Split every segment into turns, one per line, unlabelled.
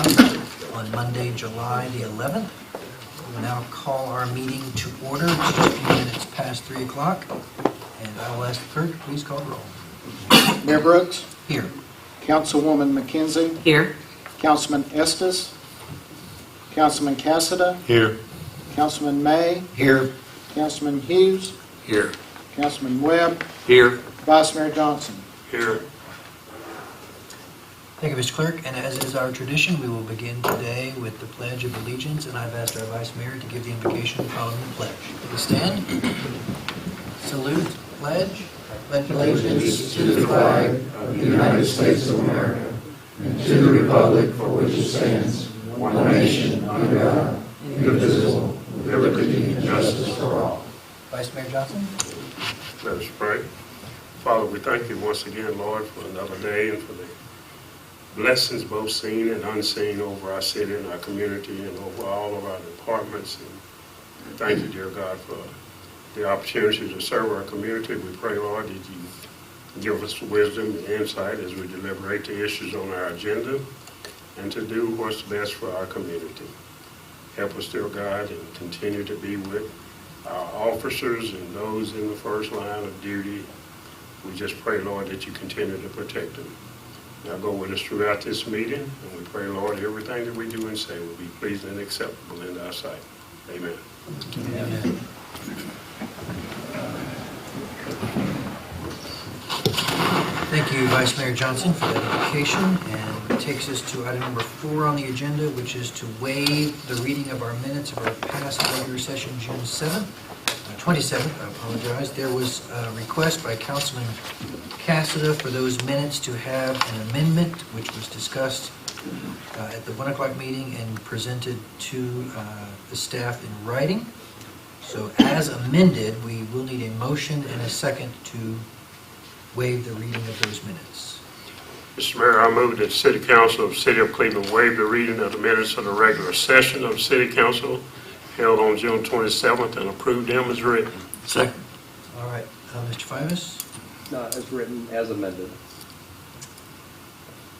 Council on Monday, July the 11th. We will now call our meeting to order. It's just a few minutes past 3 o'clock. And I will ask the clerk, please call the roll.
Mayor Brooks.
Here.
Councilwoman McKenzie.
Here.
Councilman Estes. Councilman Cassada.
Here.
Councilman May.
Here.
Councilman Hughes.
Here.
Councilman Webb.
Here.
Vice Mayor Johnson.
Here.
Thank you, Mr. Clerk. And as is our tradition, we will begin today with the Pledge of Allegiance, and I've asked our Vice Mayor to give the invocation following the pledge. Please stand. Salute. Pledge. I pledge allegiance to the flag of the United States of America and to the republic for which it stands, one nation, under God, indivisible, with liberty and justice for all. Vice Mayor Johnson.
Let us pray. Father, we thank you once again, Lord, for another day and for the blessings both seen and unseen over our city and our community and over all of our departments. And thank you, dear God, for the opportunity to serve our community. We pray, Lord, that you give us wisdom and insight as we deliberate the issues on our agenda and to do what's best for our community. Help us, dear God, and continue to be with our officers and those in the first line of duty. We just pray, Lord, that you continue to protect them. Now go with us throughout this meeting, and we pray, Lord, everything that we do and say will be pleasing and acceptable in thy sight. Amen.
Amen. Thank you, Vice Mayor Johnson, for that invocation. And it takes us to item number 4 on the agenda, which is to waive the reading of our minutes of our past regular session, June 27th. I apologize. There was a request by Councilman Cassada for those minutes to have an amendment, which was discussed at the 1 o'clock meeting and presented to the staff in writing. So as amended, we will need a motion and a second to waive the reading of those minutes.
Mr. Mayor, I move that the City Council of the City of Cleveland waive the reading of the minutes of the regular session of the City Council held on June 27th and approve them as written.
Second. All right. Mr. Fivas?
No, as written, as amended.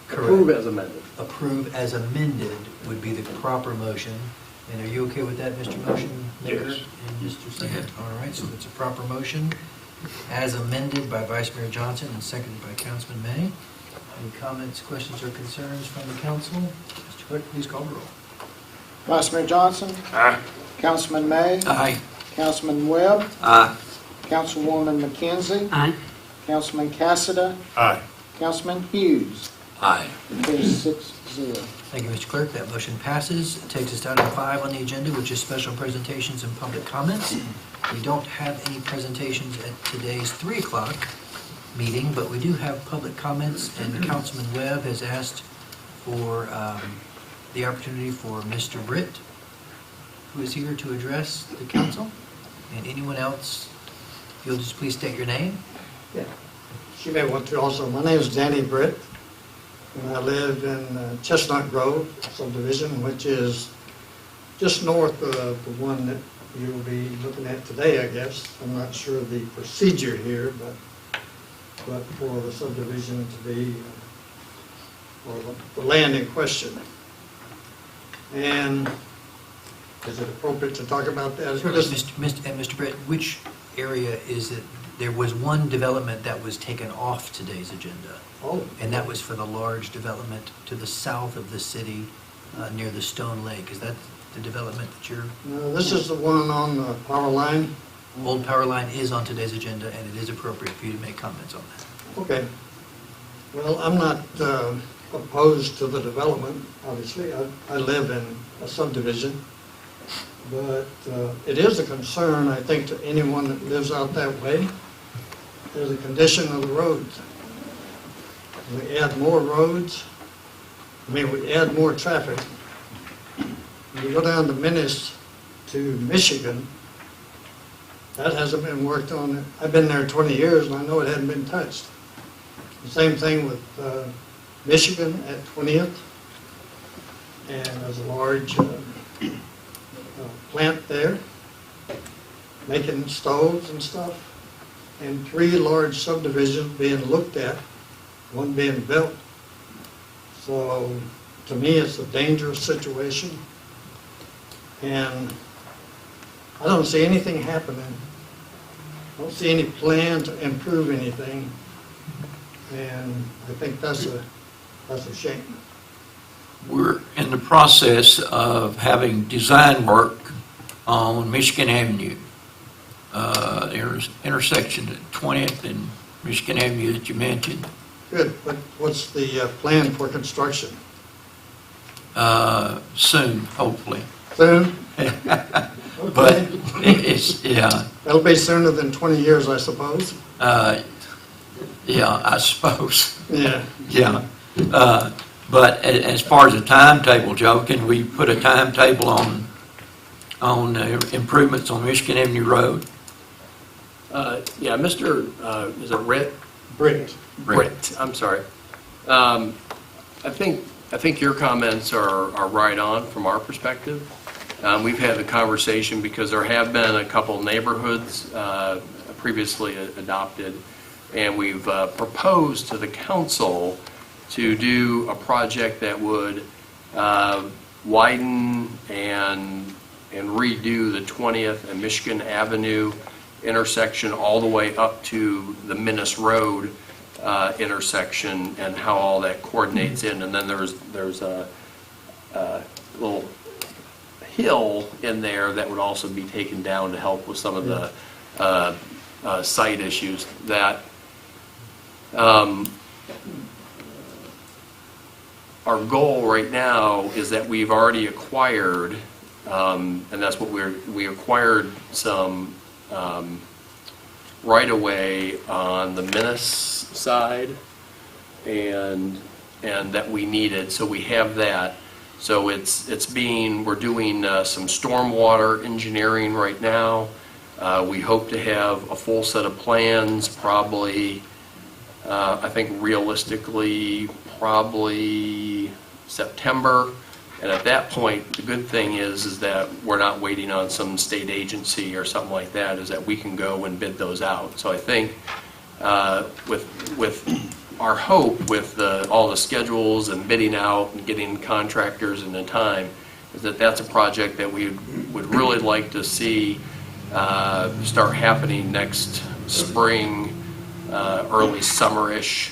Correct.
Approve as amended.
Approve as amended would be the proper motion. And are you okay with that, Mr. Motion Maker?
Yes.
And Mr. Second? All right, so it's a proper motion as amended by Vice Mayor Johnson and seconded by Councilman May. Any comments, questions, or concerns from the council? Mr. Clerk, please call the roll.
Vice Mayor Johnson.
Aye.
Councilman May.
Aye.
Councilman Webb.
Aye.
Councilwoman McKenzie.
Aye.
Councilman Cassada.
Aye.
Councilman Hughes.
Aye.
Carries 6-0.
Thank you, Mr. Clerk. That motion passes. It takes us to item 5 on the agenda, which is special presentations and public comments. We don't have any presentations at today's 3 o'clock meeting, but we do have public comments, and Councilman Webb has asked for the opportunity for Mr. Britt, who is here to address the council, and anyone else. If you'll just please state your name.
Yeah, she may want to also. My name is Danny Britt, and I live in Chestnut Grove subdivision, which is just north of the one that you will be looking at today, I guess. I'm not sure of the procedure here, but for the subdivision to be, or the land in question. And is it appropriate to talk about that?
Sure, Mr. Britt, which area is it? There was one development that was taken off today's agenda,
Oh,
and that was for the large development to the south of the city near the Stone Lake. Is that the development that you're...
no, this is the one on the power line.
Old Power Line is on today's agenda, and it is appropriate for you to make comments on that.
Okay. Well, I'm not opposed to the development, obviously. I live in a subdivision. But it is a concern, I think, to anyone that lives out that way. There's a condition of the roads. We add more roads, we add more traffic. When you go down to Minnis to Michigan, that hasn't been worked on. I've been there 20 years and I know it hadn't been touched. The same thing with Michigan at 20th. And there's a large plant there making stoves and stuff. And 3 large subdivisions being looked at, one being built. So To me, it's a dangerous situation, and I don't see anything happening. I don't see any plan to improve anything, and I think that's a shame.
We're in the process of having design work on Michigan Avenue, intersection at 20th and Michigan Avenue that you mentioned.
Good, but what's the plan for construction?
Soon, hopefully.
Soon?
But
Okay.
it's, yeah,
That'll be sooner than 20 years, I suppose.
yeah, I suppose.
Yeah.
Yeah. But as far as a timetable, Joe, can we put a timetable on improvements on Michigan Avenue Road?
Yeah, Mr., is it Ritt?
Britt.
Britt, I'm sorry. I think your comments are right on from our perspective. We've had the conversation because there have been a couple neighborhoods previously adopted, and we've proposed to the council to do a project that would widen and redo the 20th and Michigan Avenue intersection all the way up to the Minnis Road intersection, and how all that coordinates in. And then there's a little hill in there that would also be taken down to help with some of the site issues that our goal right now is that we've already acquired, and that's what we acquired some right-of-way on the Minnis side, and that we needed, so we have that. So we're doing some stormwater engineering right now. We hope to have a full set of plans probably, I think realistically, probably September. And at that point, the good thing is that we're not waiting on some state agency or something like that, is that we can go and bid those out. So I think with our hope with all the schedules and bidding out and getting contractors in the time, is that that's a project that we would really like to see start happening next spring, early summer-ish,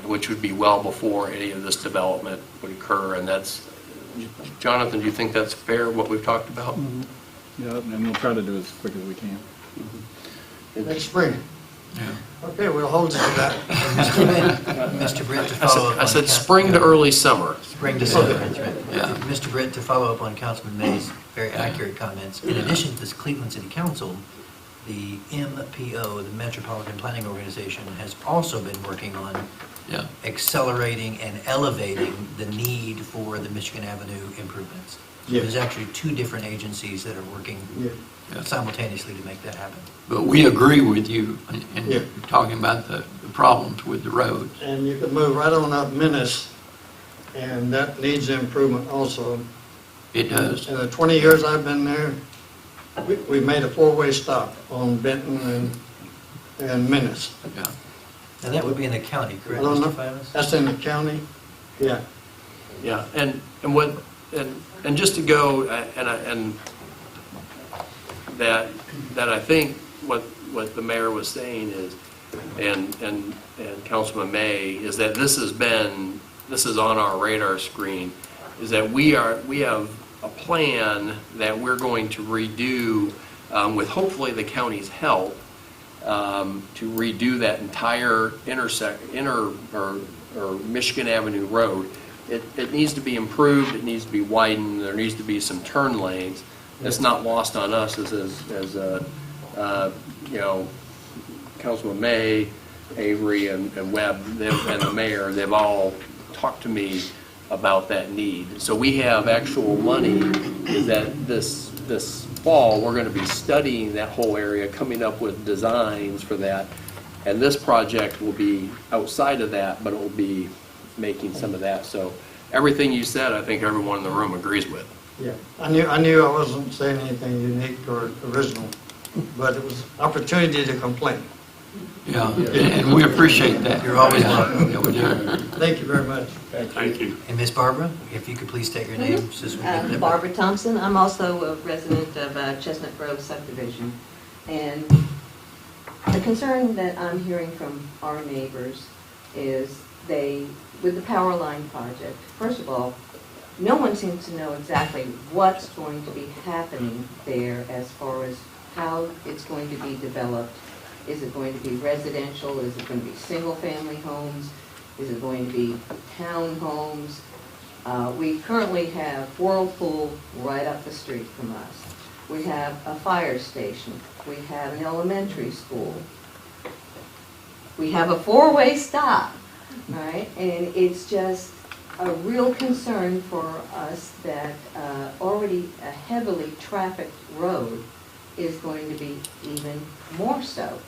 which would be well before any of this development would occur. And that's, Jonathan, do you think that's fair, what we've talked about?
Yeah, and we'll try to do it as quick as we can.
Next spring.
Yeah.
Okay, we'll hold you to that.
Mr. Britt, to follow up on...
I said spring to early summer.
Spring to summer, that's right.
Yeah.
Mr. Britt, to follow up on Councilman May's very accurate comments, in addition to this Cleveland City Council, the MPO, the Metropolitan Planning Organization, has also been working on
Yeah.
accelerating and elevating the need for the Michigan Avenue improvements.
Yeah.
There's actually two different agencies that are working
Yeah.
simultaneously to make that happen.
But we agree with you in
Yeah.
talking about the problems with the roads.
And you can move right on up Minnis, and that needs improvement also.
It does.
In the 20 years I've been there, we made a four-way stop on Benton and Minnis.
Yeah.
And that would be in the county,
I
correct,
don't know.
Mr. Fivas?
That's in the county? Yeah.
Yeah, and just to go, and that I think what the mayor was saying is, and Councilman May, is that this is on our radar screen, is that we have a plan that we're going to redo with hopefully the county's help, to redo that entire or Michigan Avenue Road. It needs to be improved, it needs to be widened, there needs to be some turn lanes. It's not lost on us as you know, Councilman May, Avery, and Webb, and the mayor, they've all talked to me about that need. So we have actual money, is that this fall, we're going to be studying that whole area, coming up with designs for that. And this project will be outside of that, but it will be making some of that. So everything you said, I think everyone in the room agrees with.
Yeah. I knew I wasn't saying anything unique or original, but it was opportunity to complain.
Yeah, and we appreciate that.
You're always welcome.
Yeah, we do.
Thank you very much.
Thank you.
And Miss Barbara, if you could please state your name, since we didn't have-
Barbara Thompson. I'm also a resident of Chestnut Grove subdivision. And the concern that I'm hearing from our neighbors is with the power line project, first of all, no one seems to know exactly what's going to be happening there as far as how it's going to be developed. Is it going to be residential? Is it going to be single-family homes? Is it going to be townhomes? We currently have Whirlpool right up the street from us. We have a fire station. We have an elementary school. We have a four-way stop, all right? And it's just a real concern for us that already a heavily trafficked road is going to be even more so.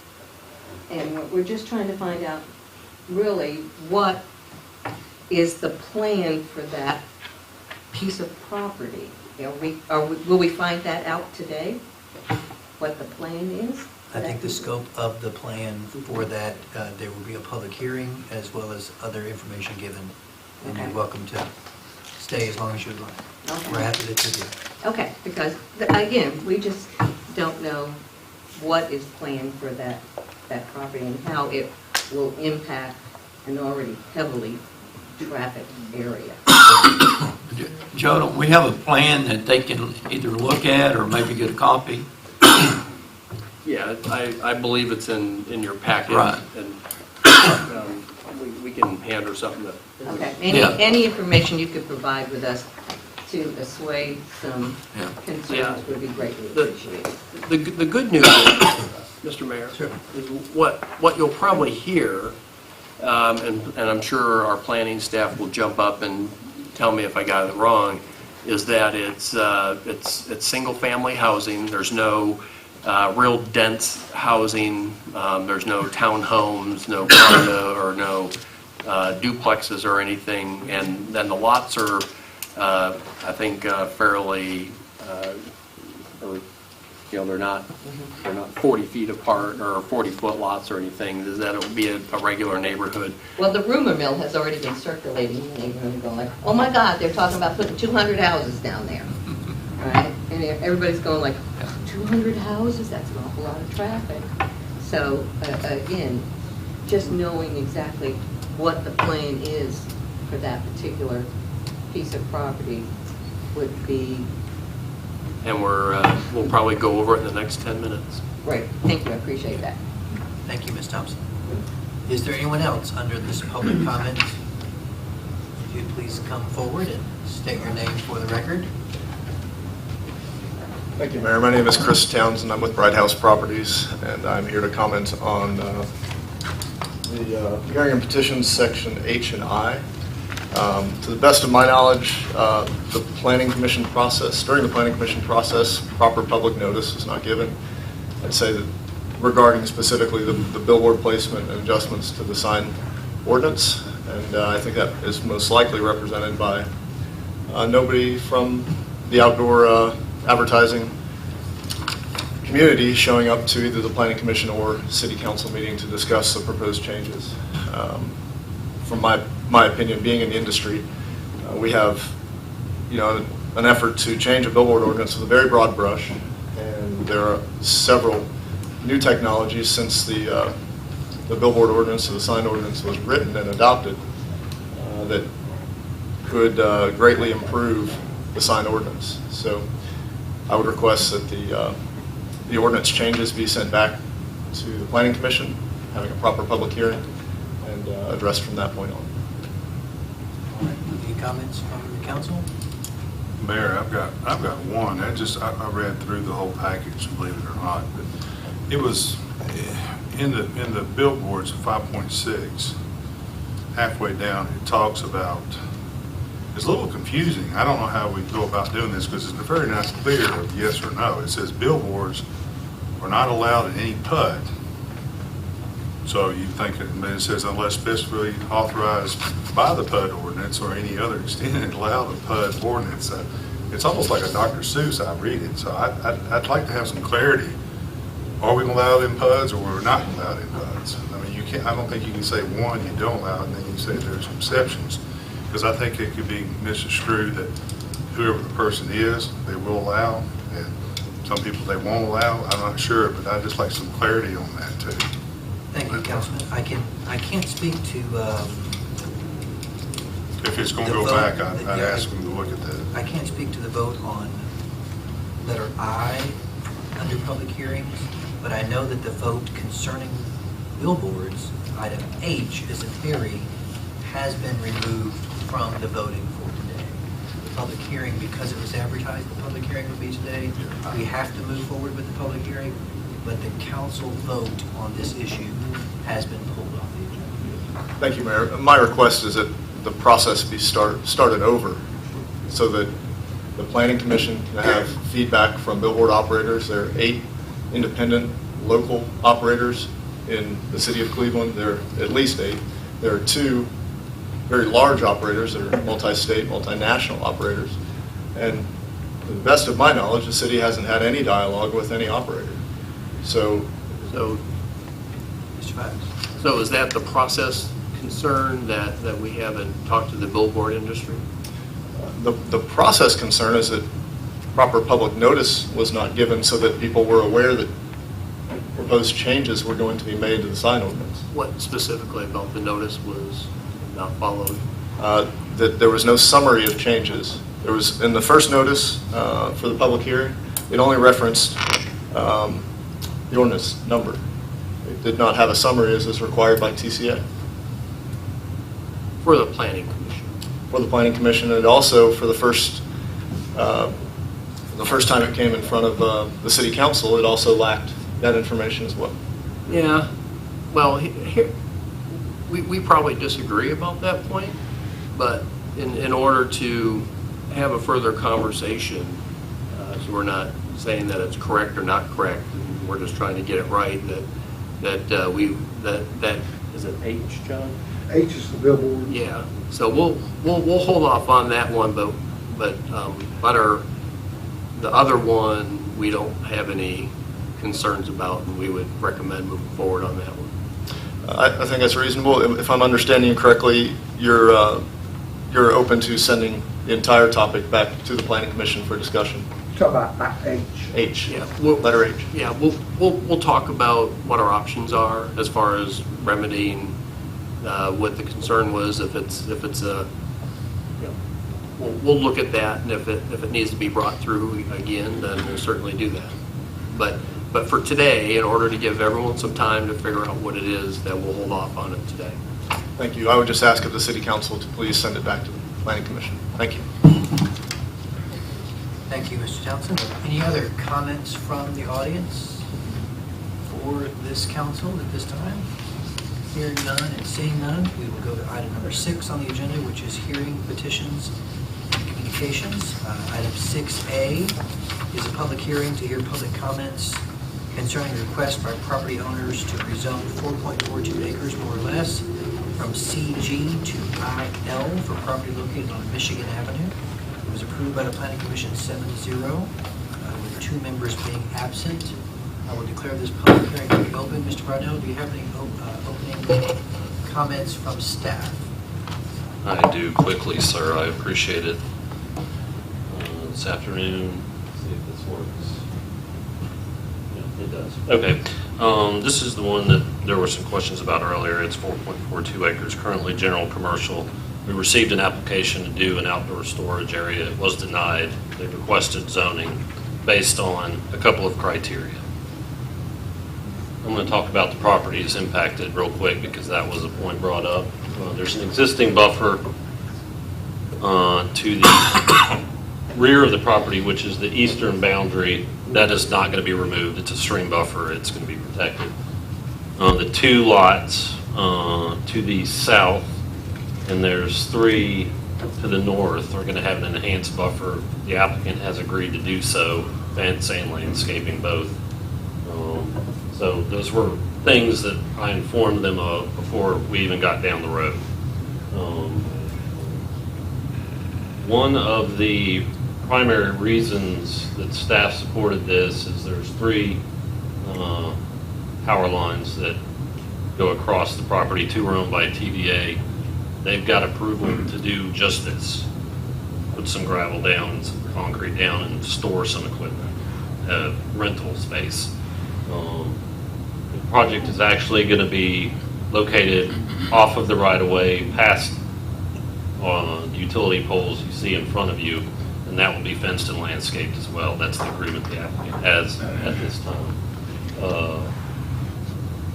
And we're just trying to find out really what is the plan for that piece of property. Will we find that out today? What the plan is?
I think the scope of the plan for that, there will be a public hearing as well as other information given. And you're
Okay.
welcome to stay as long as you'd like.
Okay.
We're happy that you're here.
Okay, because, again, we just don't know what is planned for that property and how it will impact an already heavily trafficked area.
Joe, don't we have a plan that they can either look at or maybe get a copy?
Yeah, I believe it's in your packet.
Right.
And we can hand her something that,
Okay,
Yeah.
any information you could provide with us to assuage some
Yeah.
concerns would be greatly
The-
appreciated.
the good news is, Mr. Mayor,
Sure.
is what you'll probably hear, and I'm sure our planning staff will jump up and tell me if I got it wrong, is that it's single-family housing. There's no real dense housing. There's no townhomes, no condo, or no duplexes or anything. And then the lots are, I think, fairly, or, they're not 40 feet apart or 40-foot lots or anything. Is that it would be a regular neighborhood?
Well, the rumor mill has already been circulating in the neighborhood, going like, oh my God, they're talking about putting 200 houses down there, right? And everybody's going like, 200 houses, that's an awful lot of traffic. So, again, just knowing exactly what the plan is for that particular piece of property would be
And we'll probably go over it in the next 10 minutes.
great. Thank you, I appreciate that.
Thank you, Ms. Thompson. Is there anyone else under this public comment? If you'd please come forward and state your name for the record.
Thank you, Mayor. My name is Chris Townsend. I'm with Bright House Properties, and I'm here to comment on the hearing and petitions, section H and I. To the best of my knowledge, the Planning Commission process, during the Planning Commission process, proper public notice was not given. I'd say that regarding specifically the billboard placement and adjustments to the sign ordinance, and I think that is most likely represented by nobody from the outdoor advertising community showing up to either the Planning Commission or City Council meeting to discuss the proposed changes. From my opinion, being in the industry, we have, an effort to change a billboard ordinance with a very broad brush, and there are several new technologies since the billboard ordinance or the sign ordinance was written and adopted that could greatly improve the sign ordinance. So I would request that the ordinance changes be sent back to the Planning Commission, having a proper public hearing, and addressed from that point on.
All right, any comments from the council?
Mayor, I've got one. I read through the whole package, believe it or not, but it was in the billboards 5.6. Halfway down, it talks about. It's a little confusing. I don't know how we go about doing this because it's very not clear of yes or no. It says billboards are not allowed in any PUD. So you think it says unless specifically authorized by the PUD ordinance or any other extended allowed PUD ordinance. It's almost like a Dr. Seuss. I read it. So I'd like to have some clarity. Are we going to allow it in PUDs or we're not going to allow it in PUDs? I mean, you can't, I don't think you can say one you don't allow, and then you say there's exceptions. Because I think it could be misconstrued that whoever the person is, they will allow, and some people they won't allow. I'm not sure, but I'd just like some clarity on that too.
Thank you, Councilman. I can't speak to,
If it's going to
The
go
vote,
back, I'd
yeah.
ask them to look at that.
I can't speak to the vote on letter I under public hearings, but I know that the vote concerning billboards, item H, is in theory, has been removed from the voting for today. The public hearing, because it was advertised, the public hearing would be today. We have to move forward with the public hearing, but the council vote on this issue has been pulled off the agenda.
Thank you, Mayor. My request is that the process be started over so that the Planning Commission can have feedback from billboard operators. There are 8 independent local operators in the city of Cleveland. There are at least 8. There are 2 very large operators that are multi-state, multinational operators. And to the best of my knowledge, the city hasn't had any dialogue with any operator. So
So,
Mr. Fox?
so is that the process concern that we haven't talked to the billboard industry?
the process concern is that proper public notice was not given so that people were aware that proposed changes were going to be made to the sign ordinance.
What specifically about the notice was not followed?
That there was no summary of changes. There was, in the first notice for the public hearing, it only referenced the ordinance number. It did not have a summary as is required by TCA.
For the planning commission?
For the Planning Commission, and also for the first time it came in front of the City Council, it also lacked that information as well.
Yeah, well, here, we probably disagree about that point, but in order to have a further conversation, so we're not saying that it's correct or not correct, and we're just trying to get it right, that is it H, John?
H is the billboard.
Yeah, so we'll hold off on that one, but the other one, we don't have any concerns about, and we would recommend moving forward on that one.
I think that's reasonable. If I'm understanding you correctly, you're open to sending the entire topic back to the Planning Commission for discussion.
Talk about H.
H,
Yeah,
letter H.
Yeah, we'll talk about what our options are as far as remedying what the concern was. If it's a, we'll look at that, and if it needs to be brought through again, then we'll certainly do that. But for today, in order to give everyone some time to figure out what it is, that we'll hold off on it today.
Thank you. I would just ask of the City Council to please send it back to the Planning Commission. Thank you.
Thank you, Mr. Townsend. Any other comments from the audience for this council at this time? Hearing none and seeing none, we will go to item number 6 on the agenda, which is hearing petitions and communications. Item 6A is a public hearing to hear public comments concerning a request by property owners to rezone 4.42 acres more or less from CG to IL for property located on Michigan Avenue. It was approved by the Planning Commission 7-0, with 2 members being absent. I will declare this public hearing to be open. Mr. Barnell, do you have any opening comments from staff?
I do quickly, sir. I appreciate it. This afternoon, let's see if this works. Yeah, it does. Okay. This is the one that there were some questions about earlier. It's 4.42 acres, currently general commercial. We received an application to do an outdoor storage area. It was denied. They requested zoning based on a couple of criteria. I'm going to talk about the properties impacted real quick because that was a point brought up. There's an existing buffer to the rear of the property, which is the eastern boundary. That is not going to be removed. It's a stream buffer. It's going to be protected. The 2 lots to the south, and there's 3 to the north, are going to have an enhanced buffer. The applicant has agreed to do so, fence and landscaping both. So those were things that I informed them of before we even got down the road. One of the primary reasons that staff supported this is there's 3 power lines that go across the property. 2 are owned by TVA. They've got approval to do just this. Put some gravel down, some concrete down, and store some equipment, rental space. The project is actually going to be located off of the right-of-way, past the utility poles you see in front of you, and that will be fenced and landscaped as well. That's the agreement the applicant has at this time.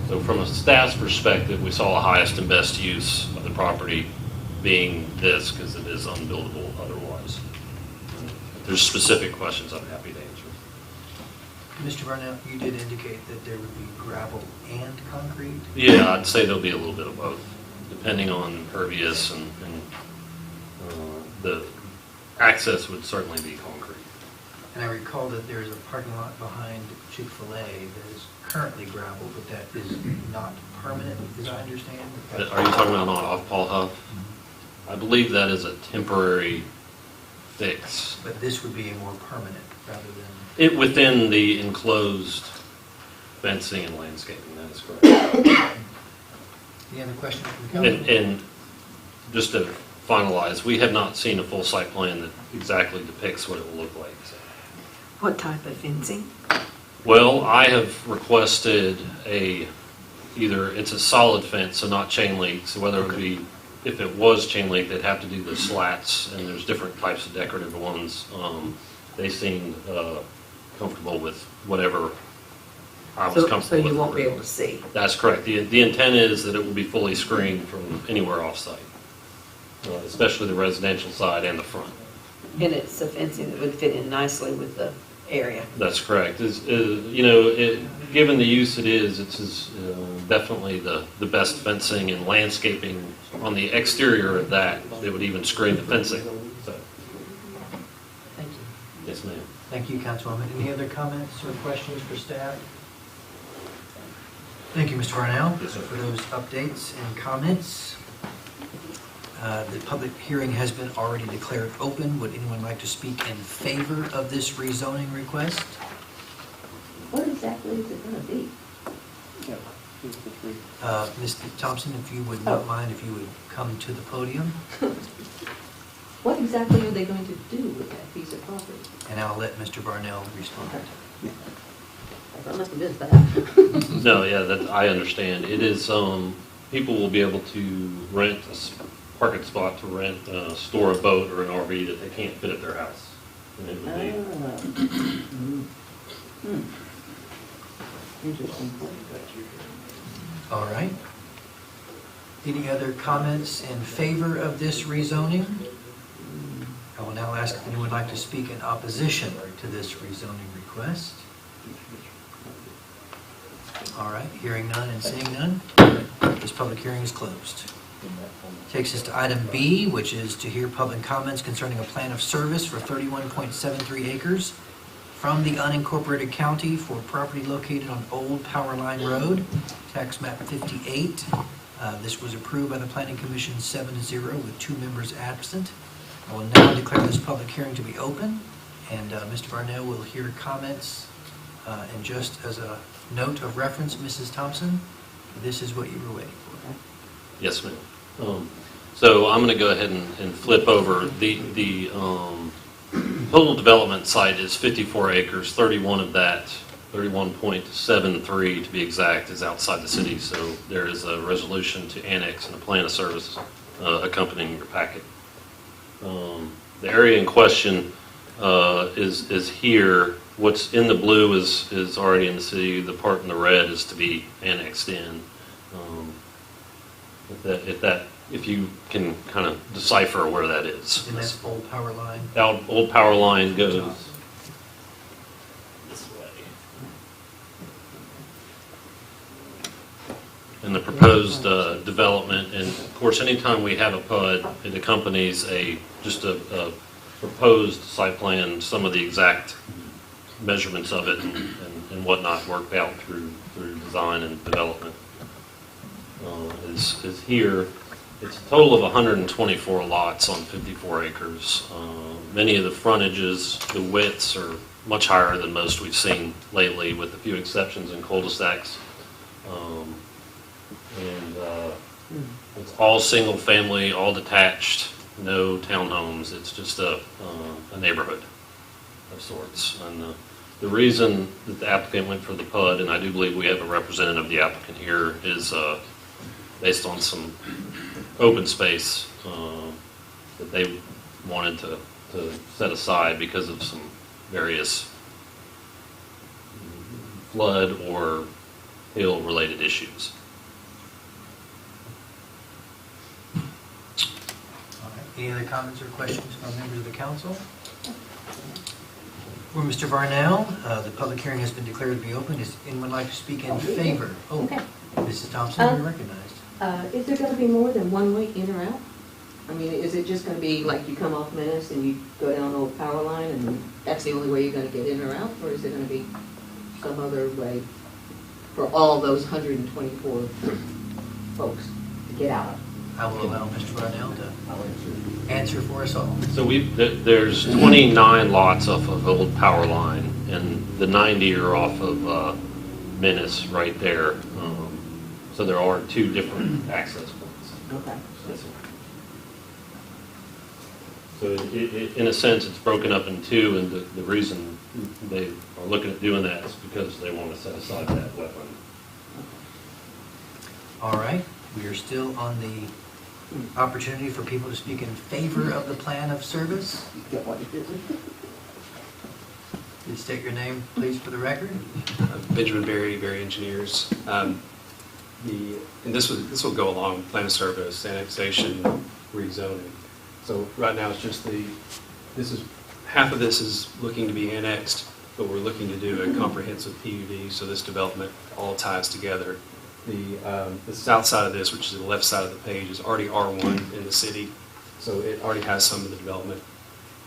So from a staff's perspective, we saw the highest and best use of the property being this, because it is unbuildable otherwise. If there's specific questions, I'm happy to answer.
Mr. Varnell, you did indicate that there would be gravel and concrete?
Yeah, I'd say there'll be a little bit of both, depending on impervious and the access would certainly be concrete.
And I recall that there's a parking lot behind Chick-fil-A that is currently gravel, but that is not permanent, as I understand.
Are you talking about on off Paul Huff? I believe that is a temporary fix.
But this would be a more permanent rather than...
It within the enclosed fencing and landscaping, that is correct.
Any other questions from council?
And just to finalize, we have not seen a full site plan that exactly depicts what it will look like. So.
What type of fencing?
Well, I have requested either it's a solid fence, so not chain link, so whether it would be, if it was chain link, they'd have to do the slats, and there's different types of decorative ones. They seemed comfortable with whatever I was comfortable with.
So you won't be able to see?
That's correct. The intent is that it will be fully screened from anywhere off-site, especially the residential side and the front.
And it's a fencing that would fit in nicely with the area?
That's correct. Given the use it is, it's definitely the best fencing and landscaping on the exterior of that. It would even screen the fencing. So.
Thank you.
Yes, ma'am.
Thank you, Councilwoman. Any other comments or questions for staff? Thank you, Mr. Varnell, for those updates and comments. The public hearing has been already declared open. Would anyone like to speak in favor of this rezoning request?
What exactly is it going to be?
Mr. Thompson, if you would not mind, if you would come to the podium,
What exactly are they going to do with that piece of property?
and I'll let Mr. Varnell respond.
I must have missed that.
No, yeah, that I understand. It is, people will be able to rent a parking spot to rent, store a boat or an RV that they can't fit at their house. And it would be,
Interesting.
All right. Any other comments in favor of this rezoning? I will now ask if anyone would like to speak in opposition to this rezoning request. All right, hearing none and seeing none, this public hearing is closed. Takes us to item B, which is to hear public comments concerning a plan of service for 31.73 acres from the unincorporated county for property located on Old Power Line Road, tax map 58. This was approved by the Planning Commission 7-0 with 2 members absent. I will now declare this public hearing to be open, and Mr. Varnell will hear comments. And just as a note of reference, Mrs. Thompson, this is what you were waiting for.
yes, ma'am. So I'm going to go ahead and flip over. The total development site is 54 acres. 31 of that, 31.73 to be exact, is outside the city. So there is a resolution to annex and a plan of service accompanying your packet. The area in question is here. What's in the blue is already in the city. The part in the red is to be annexed in. If you can kind of decipher where that is.
And that's Old Power Line.
Old Power Line goes this way. And the proposed development, and of course, anytime we have a PUD, it accompanies just a proposed site plan, some of the exact measurements of it and whatnot worked out through design and development. Is here. It's a total of 124 lots on 54 acres. Many of the frontages, the widths are much higher than most we've seen lately, with a few exceptions in cul-de-sacs. And it's all single family, all detached, no townhomes. It's just a neighborhood of sorts. And the reason that the applicant went for the PUD, and I do believe we have a representative of the applicant here, is based on some open space that they wanted to set aside because of some various flood or hill-related issues.
All right. Any other comments or questions from members of the council? For Mr. Varnell, the public hearing has been declared to be open. Does anyone like to speak in favor? Oh,
Okay.
Mrs. Thompson, you're recognized.
Is there going to be more than one way in or out? I mean, is it just going to be like you come off Menace and you go down Old Power Line and that's the only way you're going to get in or out? Or is there going to be some other way for all those 124 folks to get out?
I will allow Mr. Varnell to answer for us all.
So there's 29 lots off of Old Power Line, and the 90 are off of Menace right there. So there are two different access points.
Okay.
So in a sense, it's broken up in two, and the reason they are looking at doing that is because they want to set aside that wetland.
All right, we are still on the opportunity for people to speak in favor of the plan of service. Please state your name, please, for the record.
Benjamin Berry, Berry Engineers. And this will go along with plan of service, annexation, rezoning. So right now it's just half of this is looking to be annexed, but we're looking to do a comprehensive PUD, so this development all ties together. The south side of this, which is the left side of the page, is already R1 in the city, so it already has some of the development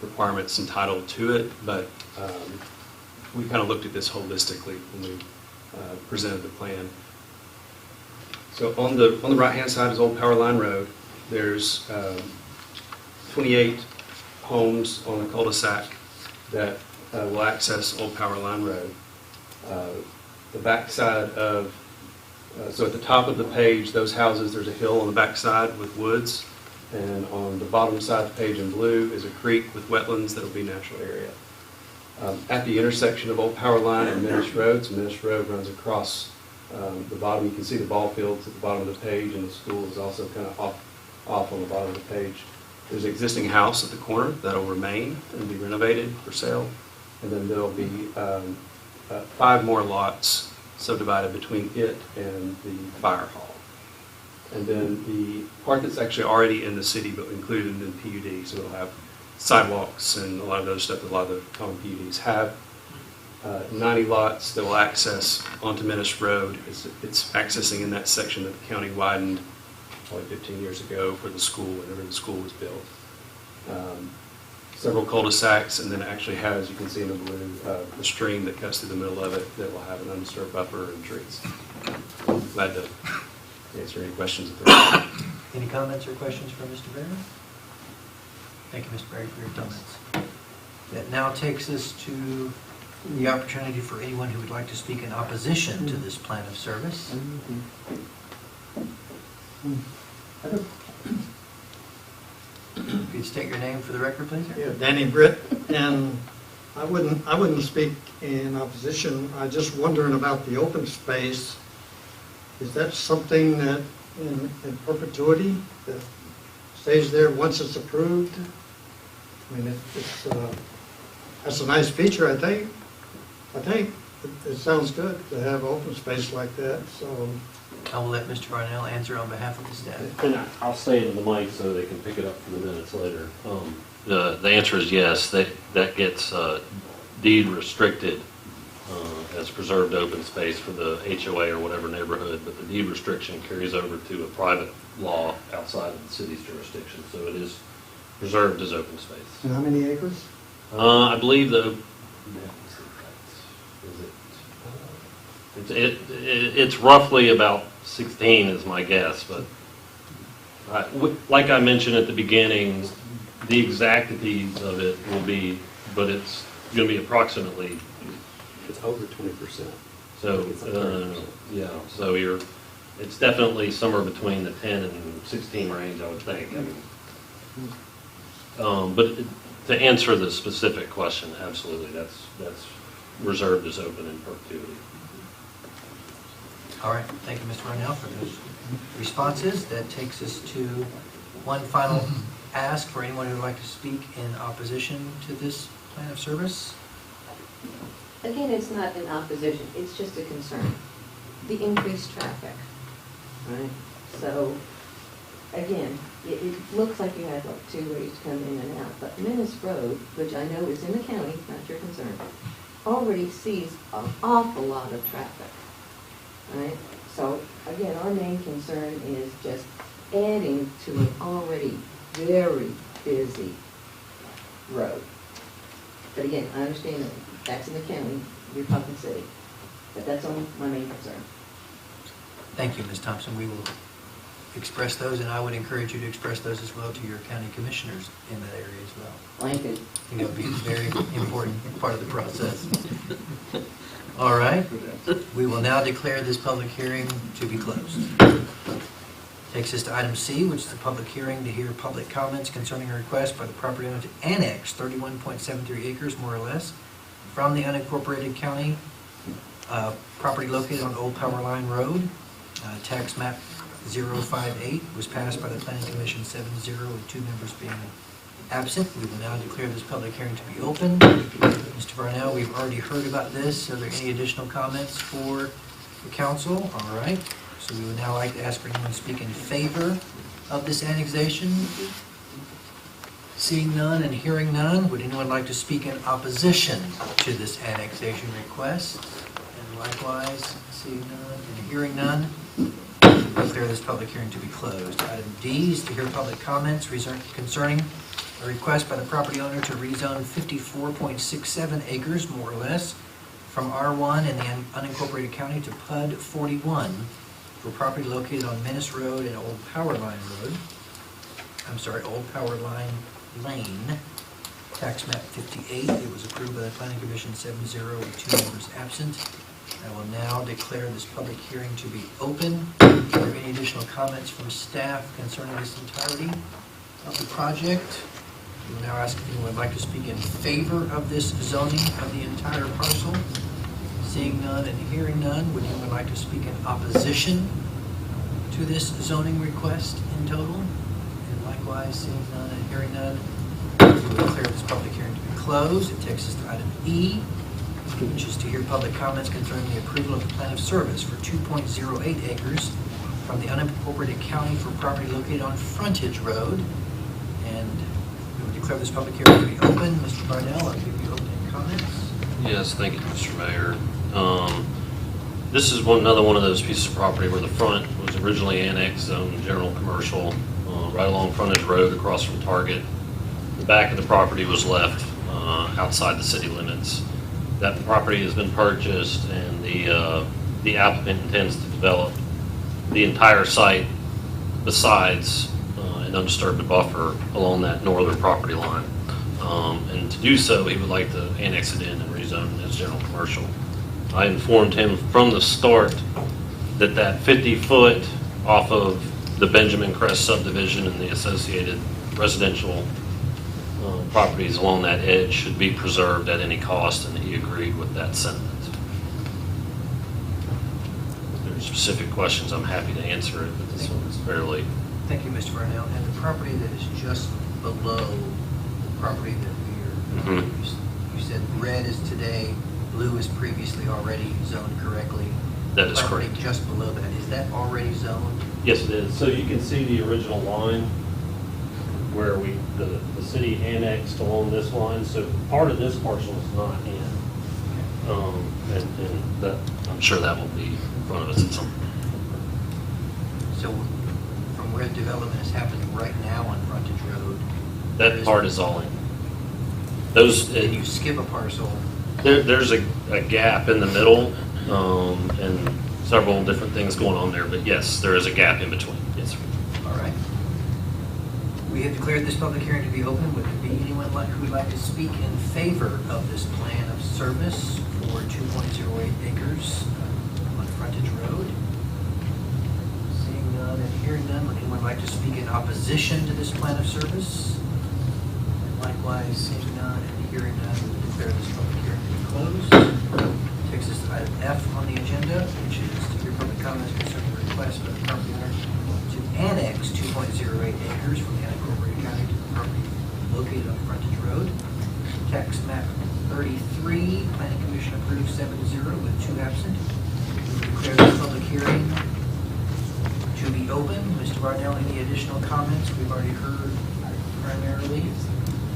requirements entitled to it, but we kind of looked at this holistically when we presented the plan. So on the right-hand side is Old Power Line Road. There's 28 homes on the cul-de-sac that will access Old Power Line Road. The back side of so at the top of the page, those houses, there's a hill on the back side with woods, and on the bottom side of the page in blue is a creek with wetlands that will be natural area. At the intersection of Old Power Line and Menace Road, so Menace Road runs across the bottom. You can see the ball fields at the bottom of the page, and the school is also kind of off on the bottom of the page. There's an existing house at the corner that'll remain and be renovated for sale, and then there'll be 5 more lots subdivided between it and the fire hall. And then the part that's actually already in the city but included in the PUD, so it'll have sidewalks and a lot of those stuff that a lot of the common PUDs have. 90 lots that will access onto Menace Road. It's accessing in that section that the county widened probably 15 years ago for the school, whenever the school was built. Several cul-de-sacs, and then it actually has, you can see in the blue, the stream that cuts through the middle of it that will have an undisturbed buffer and trees. Glad to answer any questions if there are.
Any comments or questions for Mr. Berry? Thank you, Mr. Berry, for your comments. That now takes us to the opportunity for anyone who would like to speak in opposition to this plan of service. If you'd state your name for the record, please.
Yeah, Danny Britt, and I wouldn't speak in opposition. I'm just wondering about the open space. Is that something that in perpetuity that stays there once it's approved? I mean, that's a nice feature, I think. It sounds good to have open space like that, so.
I will let Mr. Varnell answer on behalf of the staff.
And I'll say it in the mic so they can pick it up for the minutes later. The answer is yes. That gets deed restricted as preserved open space for the HOA or whatever neighborhood, but the deed restriction carries over to a private law outside of the city's jurisdiction. So it is preserved as open space.
And how many acres?
I believe it's roughly about 16 is my guess, but like I mentioned at the beginning, the exactities of it will be, but it's going to be approximately.
It's over 20%.
So yeah, so you're It's definitely somewhere between the 10 and 16 range, I would think. I mean, but to answer the specific question, absolutely, that's reserved as open in perpetuity.
All right, thank you, Mr. Darnell, for those responses. That takes us to one final ask for anyone who would like to speak in opposition to this plan of service.
Again, it's not an opposition, it's just a concern. The increased traffic, right? So, again, it looks like you have like two ways to come in and out, but Menace Road, which I know is in the county, not your concern, already sees an awful lot of traffic, right? So, again, our main concern is just adding to an already very busy road. But again, I understand that that's in the county, you're talking city, but that's only my main concern.
Thank you, Ms. Thompson. We will express those, and I would encourage you to express those as well to your county commissioners in that area as well.
Thank you.
I think that would be a very important part of the process. All right. We will now declare this public hearing to be closed. Takes us to item C, which is the public hearing to hear public comments concerning a request by the property owner to annex 31.73 acres, more or less, from the unincorporated county property located on Old Power Line Road. Tax map 058 was passed by the Planning Commission 7-0 with 2 members being absent. We will now declare this public hearing to be open. Mr. Varnell, we've already heard about this. Are there any additional comments for the council? All right. So we would now like to ask for anyone to speak in favor of this annexation. Seeing none and hearing none, would anyone like to speak in opposition to this annexation request? And likewise, seeing none and hearing none, declare this public hearing to be closed. Item D is to hear public comments concerning a request by the property owner to rezone 54.67 acres, more or less, from R1 in the unincorporated county to PUD 41 for property located on Menace Road and Old Power Line Road. I'm sorry, Old Power Line Lane, tax map 58. It was approved by the Planning Commission 7-0 with 2 members absent. I will now declare this public hearing to be open. Are there any additional comments from staff concerning this entirety of the project? We will now ask if anyone would like to speak in favor of this zoning of the entire parcel. Seeing none and hearing none, would anyone like to speak in opposition to this zoning request in total? And likewise, seeing none and hearing none, we will declare this public hearing to be closed. It takes us to item E, which is to hear public comments concerning the approval of the plan of service for 2.08 acres from the unincorporated county for property located on Frontage Road. And we will declare this public hearing to be open. Mr. Barnell, I'll give you opening comments.
Yes, thank you, Mr. Mayor. This is another one of those pieces of property where the front was originally annexed zone general commercial, right along Frontage Road across from Target. The back of the property was left outside the city limits. That property has been purchased, and the applicant intends to develop the entire site besides an undisturbed buffer along that northern property line. And to do so, he would like to annex it in and rezone it as general commercial. I informed him from the start that 50-foot off of the Benjamin Crest subdivision and the associated residential properties along that edge should be preserved at any cost, and he agreed with that sentiment. If there are specific questions, I'm happy to answer it, but this one is fairly...
Thank you, Mr. Barnell. And the property that is just below the property that we're, you said red is today, blue is previously already zoned correctly.
That is
Property
correct.
just below that, is that already zoned?
Yes, it is. So you can see the original line where the city annexed along this line. So part of this parcel is not in. And that, I'm sure that will be in front of us at some point.
So from where the development is happening right now on Frontage Road,
That part is all in. Those,
if you skip a parcel,
there's a gap in the middle, and several different things going on there, but yes, there is a gap in between. Yes, sir.
all right. We have declared this public hearing to be open. Would there be anyone who would like to speak in favor of this plan of service for 2.08 acres on Frontage Road? none, and hearing none, would anyone like to speak in opposition to this plan of service? And likewise, seeing none and hearing none, we declare this public hearing to be closed. Takes us to item F on the agenda, which is to hear public comments concerning the request by the property owner to annex 2.08 acres from the unincorporated county to the property located on Frontage Road. Tax map 33, planning commission approved 7-0 with 2 absent. We declare this public hearing to be open. Mr. Bardell, any additional comments? We've already heard primarily.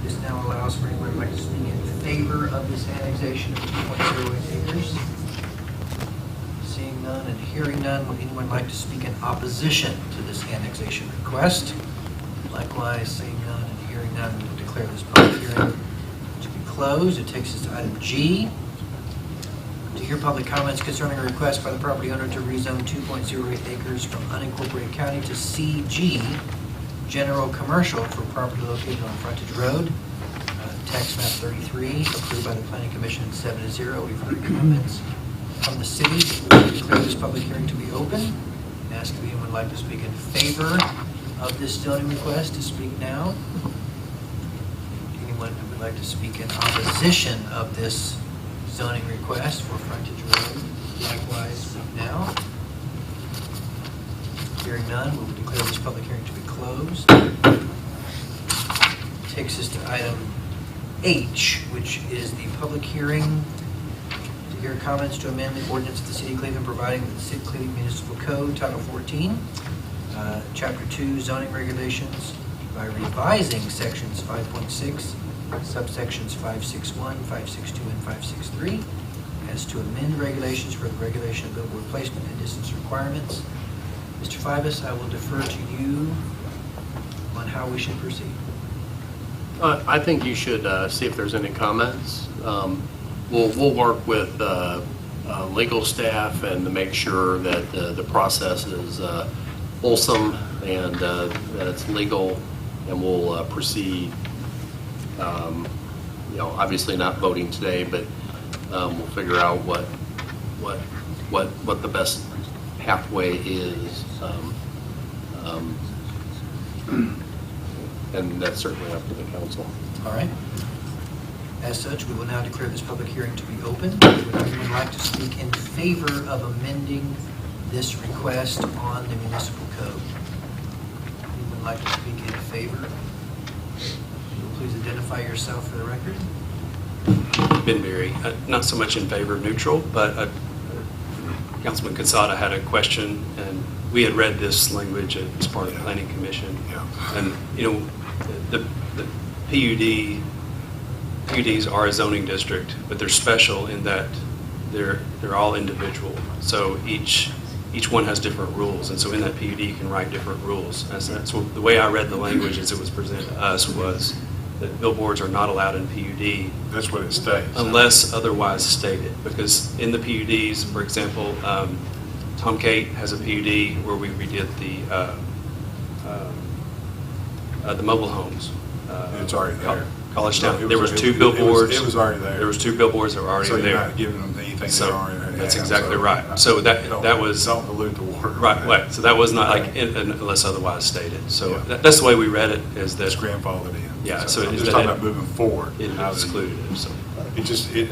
This now allows for anyone who would like to speak in favor of this annexation of 2.08 acres. Seeing none and hearing none, would anyone like to speak in opposition to this annexation request? Likewise, seeing none and hearing none, we will declare this public hearing to be closed. It takes us to item G. To hear public comments concerning a request by the property owner to rezone 2.08 acres from unincorporated county to CG, general commercial, for property located on Frontage Road. Tax map 33, approved by the planning commission 7-0. We've heard comments from the city. We declare this public hearing to be open. And ask if anyone would like to speak in favor of this zoning request to speak now. Anyone who would like to speak in opposition of this zoning request for Frontage Road, likewise speak now. Hearing none, we will declare this public hearing to be closed. Takes us to item H, which is the public hearing to hear comments to amend the ordinance of the City of Cleveland providing that the City of Cleveland Municipal Code, Title 14, Chapter 2, zoning regulations by revising sections 5.6, subsections 561, 562, and 563, as to amend regulations for the regulation of billboard placement and distance requirements. Mr. Fivas, I will defer to you on how we should proceed.
I think you should see if there's any comments. We'll work with legal staff and to make sure that the process is wholesome and that it's legal, and we'll proceed. Obviously not voting today, but we'll figure out what the best pathway is, and that's certainly up to the council.
All right. As such, we will now declare this public hearing to be open. Would anyone like to speak in favor of amending this request on the municipal code? Anyone like to speak in favor? Please identify yourself for the record.
Ben Berry, not so much in favor of neutral, but Councilman Casada had a question, and we had read this language as part of the Planning Commission.
Yeah.
And, the PUDs are a zoning district, but they're special in that they're all individual. So each one has different rules, and so in that PUD you can write different rules. That's what, the way I read the language as it was presented to us was that billboards are not allowed in PUD.
That's what it states.
Unless otherwise stated, because in the PUDs, for example, Tom Kate has a PUD where we redid the mobile homes.
It's already there.
College Town.
No,
There was two billboards.
It was already there.
There was two billboards that were already
So
there.
you're not giving them anything
So
they already have.
that's exactly
So,
right. So that was
Don't dilute the water.
right. So that was not like unless otherwise stated. So
Yeah.
that's the way we read it. Is that
It's grandfathered in.
Yeah, so
I'm
it-
just
that
talking
it-
about moving forward.
it
How does
excluded it? So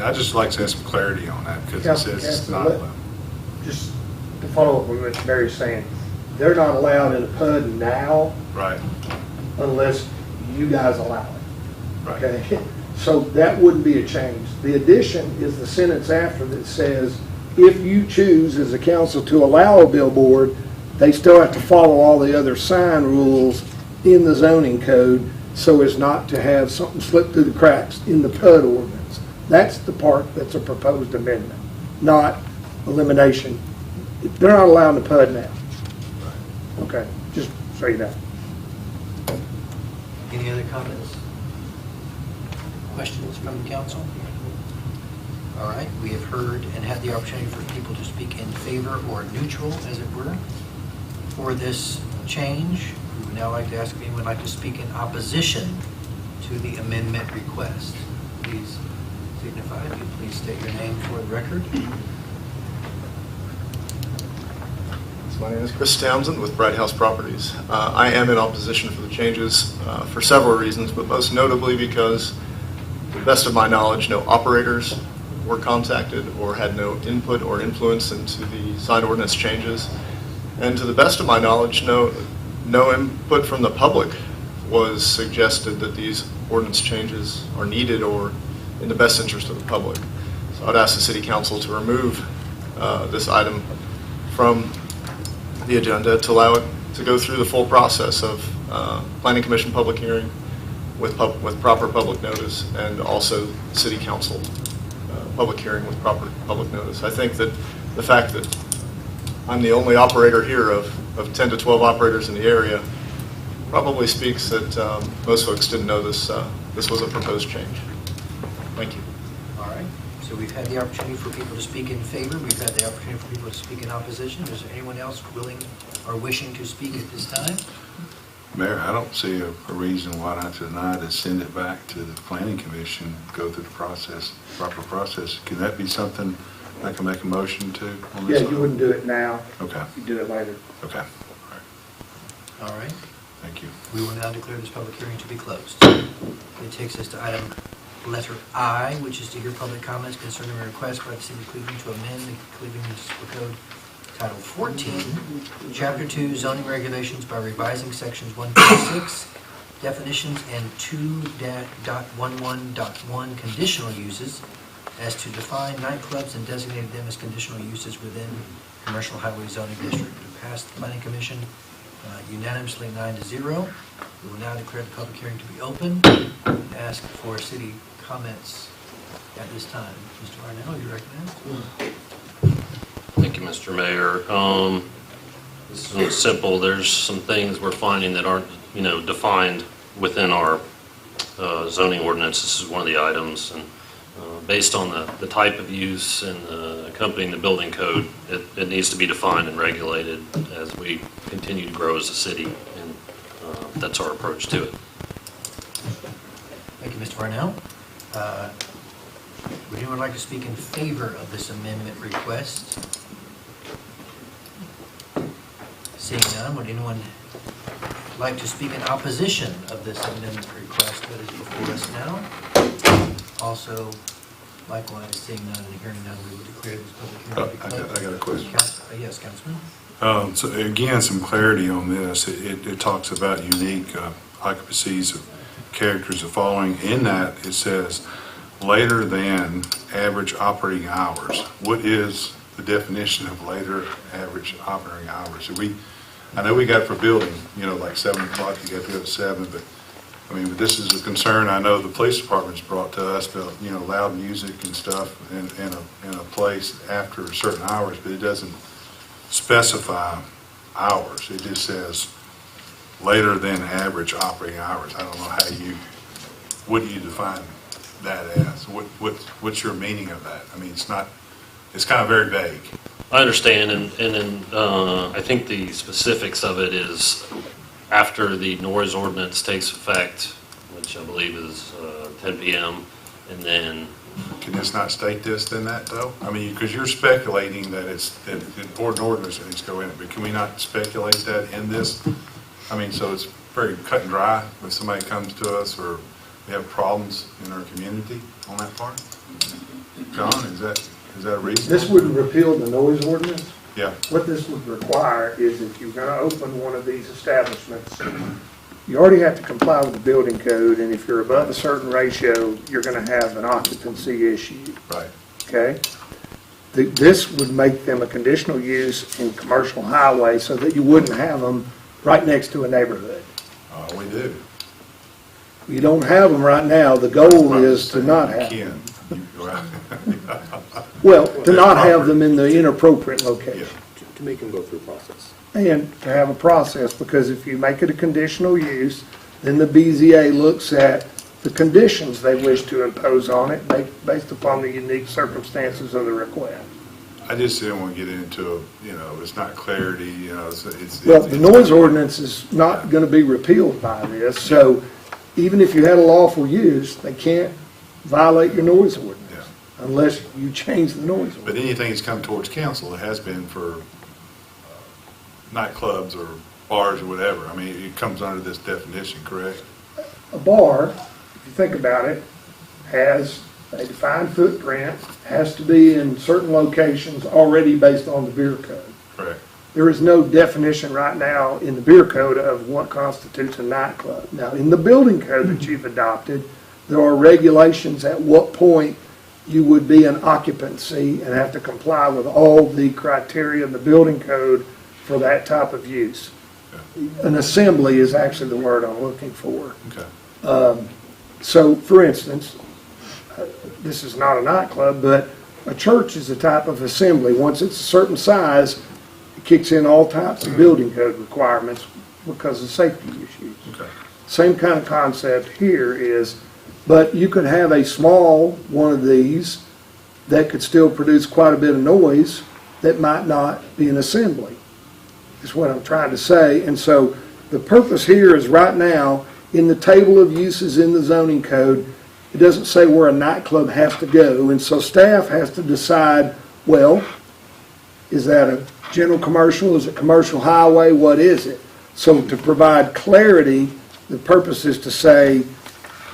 I just like to have some clarity on that because it says it's not allowed.
Just to follow up with what Mary's saying, they're not allowed in a PUD now
Right,
unless you guys allow it.
right.
Okay, so that wouldn't be a change. The addition is the sentence after that says, if you choose as a council to allow a billboard, they still have to follow all the other sign rules in the zoning code so as not to have something slip through the cracks in the PUD ordinance. That's the part that's a proposed amendment, not elimination. They're not allowed in the PUD now. Okay, just so you know.
Any other comments? Questions from the council? All right, we have heard and had the opportunity for people to speak in favor or neutral, as it were, for this change. We would now like to ask if anyone would like to speak in opposition to the amendment request. Please signify. If you please state your name for the record.
My name is Chris Townsend with Bright House Properties. I am in opposition for the changes for several reasons, but most notably because, to the best of my knowledge, no operators were contacted or had no input or influence into the sign ordinance changes. And to the best of my knowledge, no input from the public was suggested that these ordinance changes are needed or in the best interest of the public. So I'd ask the City Council to remove this item from the agenda to allow it to go through the full process of Planning Commission public hearing with proper public notice, and also City Council public hearing with proper public notice. I think that the fact that I'm the only operator here of 10 to 12 operators in the area probably speaks that most folks didn't know this was a proposed change. Thank you.
All right, so we've had the opportunity for people to speak in favor, we've had the opportunity for people to speak in opposition. Is there anyone else willing or wishing to speak at this time?
Mayor, I don't see a reason why not tonight to send it back to the planning commission, go through the process, proper process. Can that be something I can make a motion to on this?
Yeah, you wouldn't do it now.
Okay.
You do it later.
Okay.
All right.
Thank you.
We will now declare this public hearing to be closed. It takes us to item letter I, which is to hear public comments concerning a request by the City of Cleveland to amend the Cleveland Municipal Code Title 14, Chapter 2, zoning regulations by revising sections 1.6, definitions, and 2.11.1 conditional uses as to define nightclubs and designated them as conditional uses within commercial highway zoning district. It passed the Planning Commission unanimously 9-0. We will now declare the public hearing to be open and ask for city comments at this time. Mr. Arnell, you recognized?
Thank you, Mr. Mayor. This is simple. There's some things we're finding that aren't, defined within our zoning ordinance. This is one of the items, and based on the type of use and accompanying the building code, it needs to be defined and regulated as we continue to grow as a city, and that's our approach to it.
Thank you, Mr. Arnell. Would anyone like to speak in favor of this amendment request? Seeing none, would anyone like to speak in opposition of this amendment request that is before us now? Also, likewise, seeing none and hearing none, we will declare this public hearing to be closed.
I got a question.
Yes, Councilman?
So again, some clarity on this. It talks about unique occupancies of characters the following. In that, it says later than average operating hours. What is the definition of later average operating hours? I know we got for building, like 7 o'clock, you got to go to 7, but this is a concern I know the police department's brought to us about, loud music and stuff in a place after certain hours, but it doesn't specify hours. It just says later than average operating hours. I don't know what do you define that as? What's your meaning of that? It's kind of very vague.
I understand, and then I think the specifics of it is after the noise ordinance takes effect, which I believe is 10 p.m., and then...
Can this not state this then that, though? Because you're speculating that that an ordinance needs to go in it, but can we not speculate that in this? So it's very cut and dry when somebody comes to us or we have problems in our community on that part? John, is that a reason?
This wouldn't repeal the noise ordinance.
Yeah.
What this would require is if you're going to open one of these establishments, you already have to comply with the building code, and if you're above a certain ratio, you're going to have an occupancy issue.
Right.
Okay? This would make them a conditional use in commercial highway so that you wouldn't have them right next to a neighborhood.
We do.
You don't have them right now. The goal is to not have them. Well, to not have them in the inappropriate location.
To make them go through a process.
And to have a process, because if you make it a conditional use, then the BZA looks at the conditions they wish to impose on it based upon the unique circumstances of the request.
I just didn't want to get into, it's not clarity,
Well, the noise ordinance is not going to be repealed by this, so even if you had a lawful use, they can't violate your noise ordinance unless you change the noise ordinance.
But anything that's come towards council, it has been for nightclubs or bars or whatever. I mean, it comes under this definition, correct?
A bar, if you think about it, has a defined footprint, has to be in certain locations already based on the beer code.
Correct.
There is no definition right now in the beer code of what constitutes a nightclub. Now, in the building code that you've adopted, there are regulations at what point you would be an occupancy and have to comply with all the criteria in the building code for that type of use. An assembly is actually the word I'm looking for.
Okay.
So, for instance, this is not a nightclub, but a church is a type of assembly. Once it's a certain size, it kicks in all types of building code requirements because of safety issues.
Okay.
Same kind of concept here is, but you could have a small one of these that could still produce quite a bit of noise that might not be an assembly, is what I'm trying to say. And so the purpose here is right now, in the table of uses in the zoning code, it doesn't say where a nightclub has to go. And so staff has to decide, well, is that a general commercial? Is it commercial highway? What is it? So to provide clarity, the purpose is to say,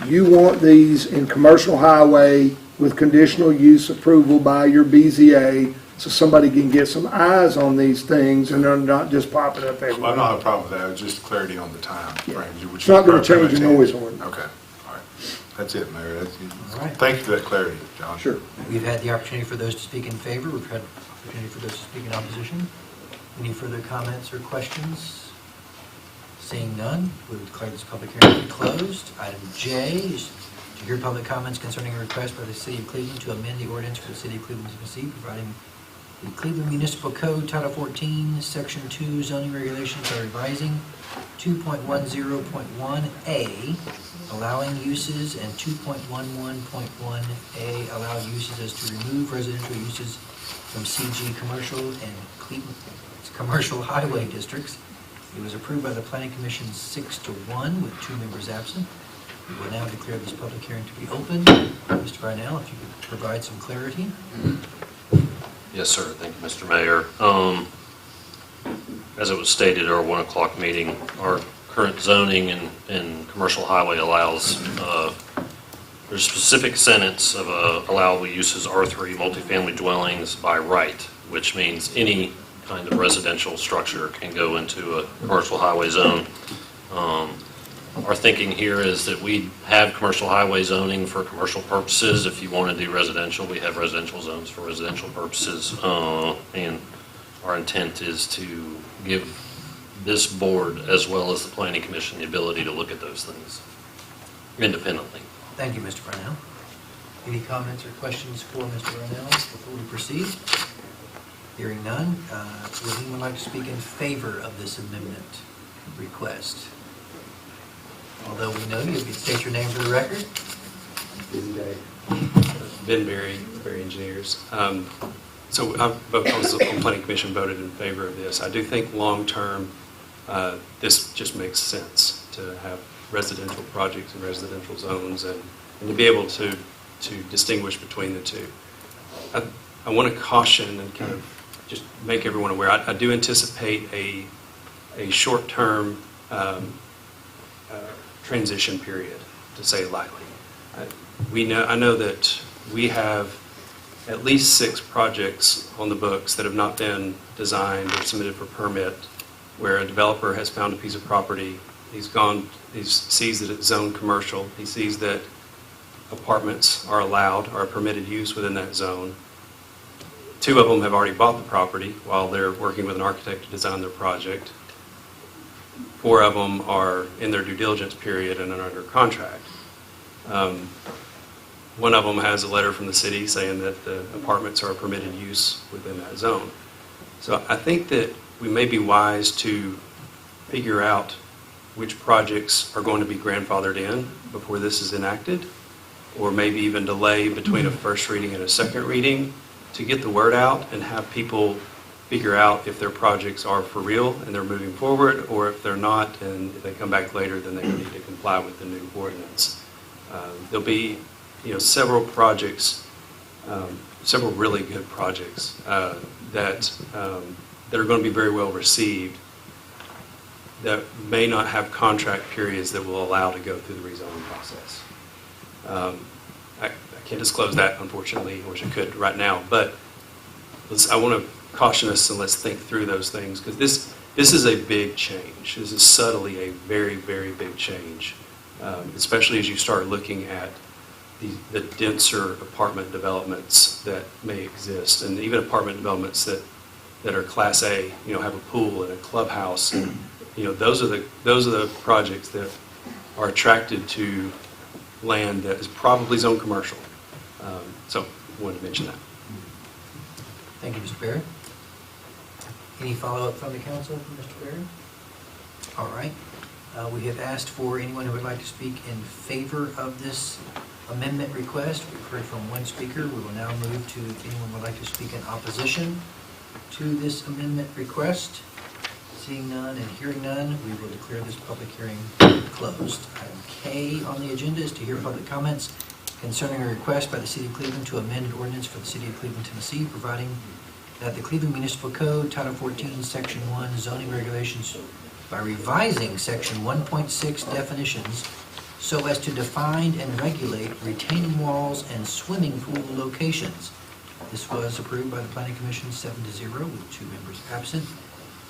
you want these in commercial highway with conditional use approval by your BZA, so somebody can get some eyes on these things and they're not just popping up everywhere.
Well, I don't have a problem with that. It's just clarity on the time frame.
It's not going to change the noise ordinance.
Okay. All right. That's it, Mayor.
All right.
Thank you for that clarity, John.
Sure.
We've had the opportunity for those to speak in favor. We've had opportunity for those to speak in opposition. Any further comments or questions? Seeing none, we will declare this public hearing to be closed. Item J is to hear public comments concerning a request by the City of Cleveland to amend the ordinance for the City of Cleveland, Tennessee, providing the Cleveland Municipal Code, Title 14, Section 2, zoning regulations by revising 2.10.1A, allowing uses, and 2.11.1A, allow uses as to remove residential uses from CG commercial and Cleveland commercial highway districts. It was approved by the Planning Commission 6-1 with 2 members absent. We will now declare this public hearing to be open. Mr. Brunel, if you could provide some clarity.
Yes, sir. Thank you, Mr. Mayor. As it was stated at our 1 o'clock meeting, our current zoning in commercial highway allows, there's a specific sentence of allowable uses R3 multifamily dwellings by right, which means any kind of residential structure can go into a commercial highway zone. Our thinking here is that we have commercial highway zoning for commercial purposes. If you want to do residential, we have residential zones for residential purposes. And our intent is to give this board, as well as the Planning Commission, the ability to look at those things independently.
Thank you, Mr. Brunel. Any comments or questions for Mr. Brunel before we proceed? Hearing none, would anyone like to speak in favor of this amendment request? Although we know you could state your name for the record.
Ben Berry Engineers. So I was on the Planning Commission, voted in favor of this. I do think long-term, this just makes sense to have residential projects and residential zones and to be able to distinguish between the two. I want to caution and kind of just make everyone aware. I do anticipate a short-term transition period, to say it lightly. I know that we have at least 6 projects on the books that have not been designed or submitted for permit, where a developer has found a piece of property. He sees that it's zoned commercial. He sees that apartments are allowed, are a permitted use within that zone. 2 of them have already bought the property while they're working with an architect to design their project. 4 of them are in their due diligence period and are under contract. 1 of them has a letter from the city saying that the apartments are a permitted use within that zone. So I think that we may be wise to figure out which projects are going to be grandfathered in before this is enacted, or maybe even delay between a first reading and a second reading to get the word out and have people figure out if their projects are for real and they're moving forward, or if they're not and if they come back later, then they need to comply with the new ordinance. There'll be several projects, several really good projects that are going to be very well received that may not have contract periods that will allow to go through the rezoning process. I can't disclose that, unfortunately. I wish I could right now, but I want to caution us and let's think through those things, because this is a big change. This is subtly a very, very big change, especially as you start looking at the denser apartment developments that may exist, and even apartment developments that are Class A, have a pool and a clubhouse, and those are the projects that are attracted to land that is probably zone commercial. So I wanted to mention that.
Thank you, Mr. Barry. Any follow-up from the council from Mr. Barry? All right. We have asked for anyone who would like to speak in favor of this amendment request. We've heard from one speaker. We will now move to anyone who would like to speak in opposition to this amendment request. Seeing none and hearing none, we will declare this public hearing closed. Item K on the agenda is to hear public comments concerning a request by the City of Cleveland to amend an ordinance for the City of Cleveland, Tennessee, providing that the Cleveland Municipal Code, Title 14, Section 1, zoning regulations, by revising Section 1.6 definitions so as to define and regulate retaining walls and swimming pool locations. This was approved by the Planning Commission 7-0 with 2 members absent.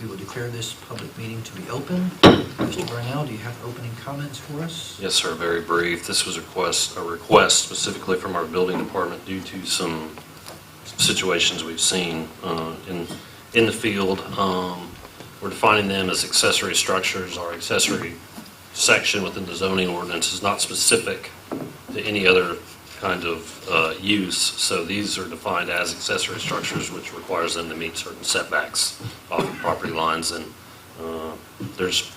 We will declare this public meeting to be open. Mr. Barnell, do you have opening comments for us?
Yes, sir, very brief. This was a request specifically from our building department due to some situations we've seen in the field. We're defining them as accessory structures. Our accessory section within the zoning ordinance is not specific to any other kind of use, so these are defined as accessory structures, which requires them to meet certain setbacks off of property lines, and there's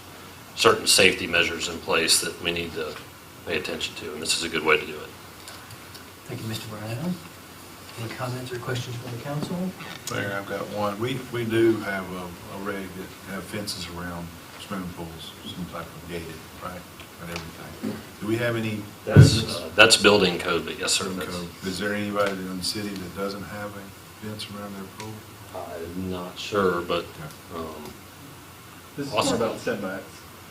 certain safety measures in place that we need to pay attention to, and this is a good way to do it.
Thank you, Mr. Barnell. Any comments or questions from the council?
Mayor, I've got one. We do have a reg that have fences around swimming pools, some type of gated, right, and everything. Do we have any?
That's building code, but yes, sir.
Code. Is there anybody in the city that doesn't have a fence around their pool?
I'm not sure, but
This is
also
more about setbacks.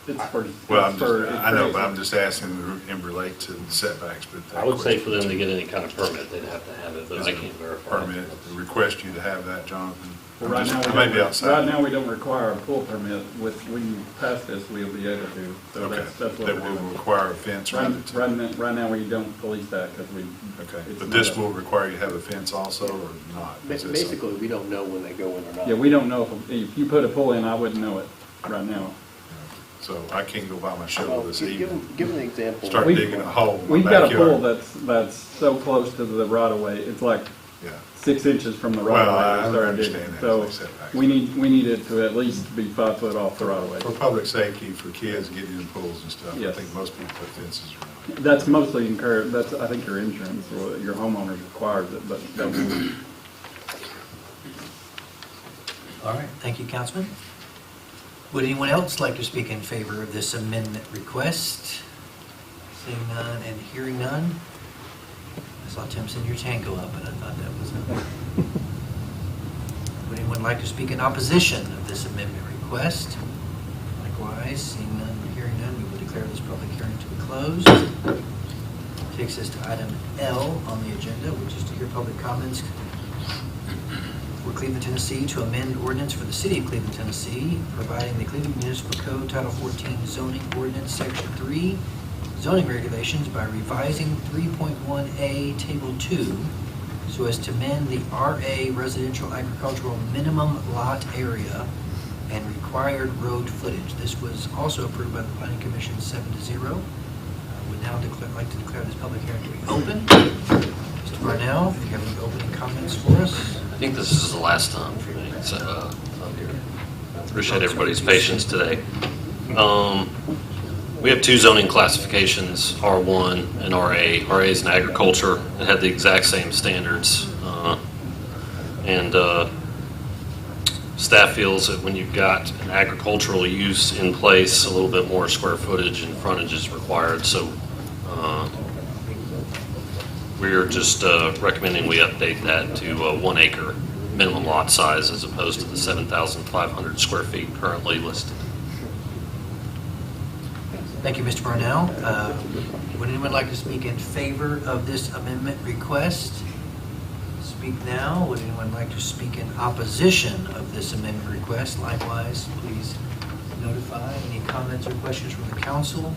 It's for.
Well,
it's for-
I know, but I'm just asking in relate to setbacks, but.
I would say for them to get any kind of permit, they'd have to have it, but I can't verify.
Permit, request you to have that, Jonathan?
Well, right now,
I may be outside.
right now, we don't require a pool permit. When you pass this, we'll be able to. So
Okay,
that's what
that
we're
will
doing.
require a fence around it?
Right now, we don't police that because we.
Okay,
it's
but
not
this
a-
will require you to have a fence also, or not? Is this something-
Basically, we don't know when they go in or not.
Yeah, we don't know if you put a pool in, I wouldn't know it right now.
So I can't go buy my shovel this evening,
Give an example.
start digging a hole in my
We've got a pool
backyard.
that's so close to the right of way. It's like
Yeah,
6 inches from the right of way.
well, I
to start
understand
digging.
that,
So
it's like setbacks.
we need it to at least be 5 foot off the right of way.
For public safety, for kids getting in pools and stuff, I
Yes.
think most people put fences around.
That's mostly encouraged, I think your insurance or your homeowner requires it, but
All right, thank you, Councilman. Would anyone else like to speak in favor of this amendment request? Seeing none and hearing none. I saw Tim send your hand go up, and I thought that was Would anyone like to speak in opposition of this amendment request? Likewise, seeing none and hearing none, we will declare this public hearing to be closed. Takes us to item L on the agenda, which is to hear public comments for Cleveland, Tennessee, to amend ordinance for the City of Cleveland, Tennessee, providing the Cleveland Municipal Code, Title 14, zoning ordinance, Section 3, zoning regulations by revising 3.1A, Table 2, so as to amend the RA residential agricultural minimum lot area and required road footage. This was also approved by the Planning Commission 7-0. Would now like to declare this public hearing to be open. Mr. Barnell, if you have any opening comments for us?
I think this is the last time for me, so I'm here. Appreciate everybody's patience today. We have 2 zoning classifications, R1 and RA. RA is in agriculture. It had the exact same standards. And staff feels that when you've got an agricultural use in place, a little bit more square footage and frontage is required. So we're just recommending we update that to 1 acre minimum lot size as opposed to the 7,500 square feet currently listed.
Thank you, Mr. Barnell. Would anyone like to speak in favor of this amendment request? Speak now. Would anyone like to speak in opposition of this amendment request? Likewise, please notify. Any comments or questions from the council?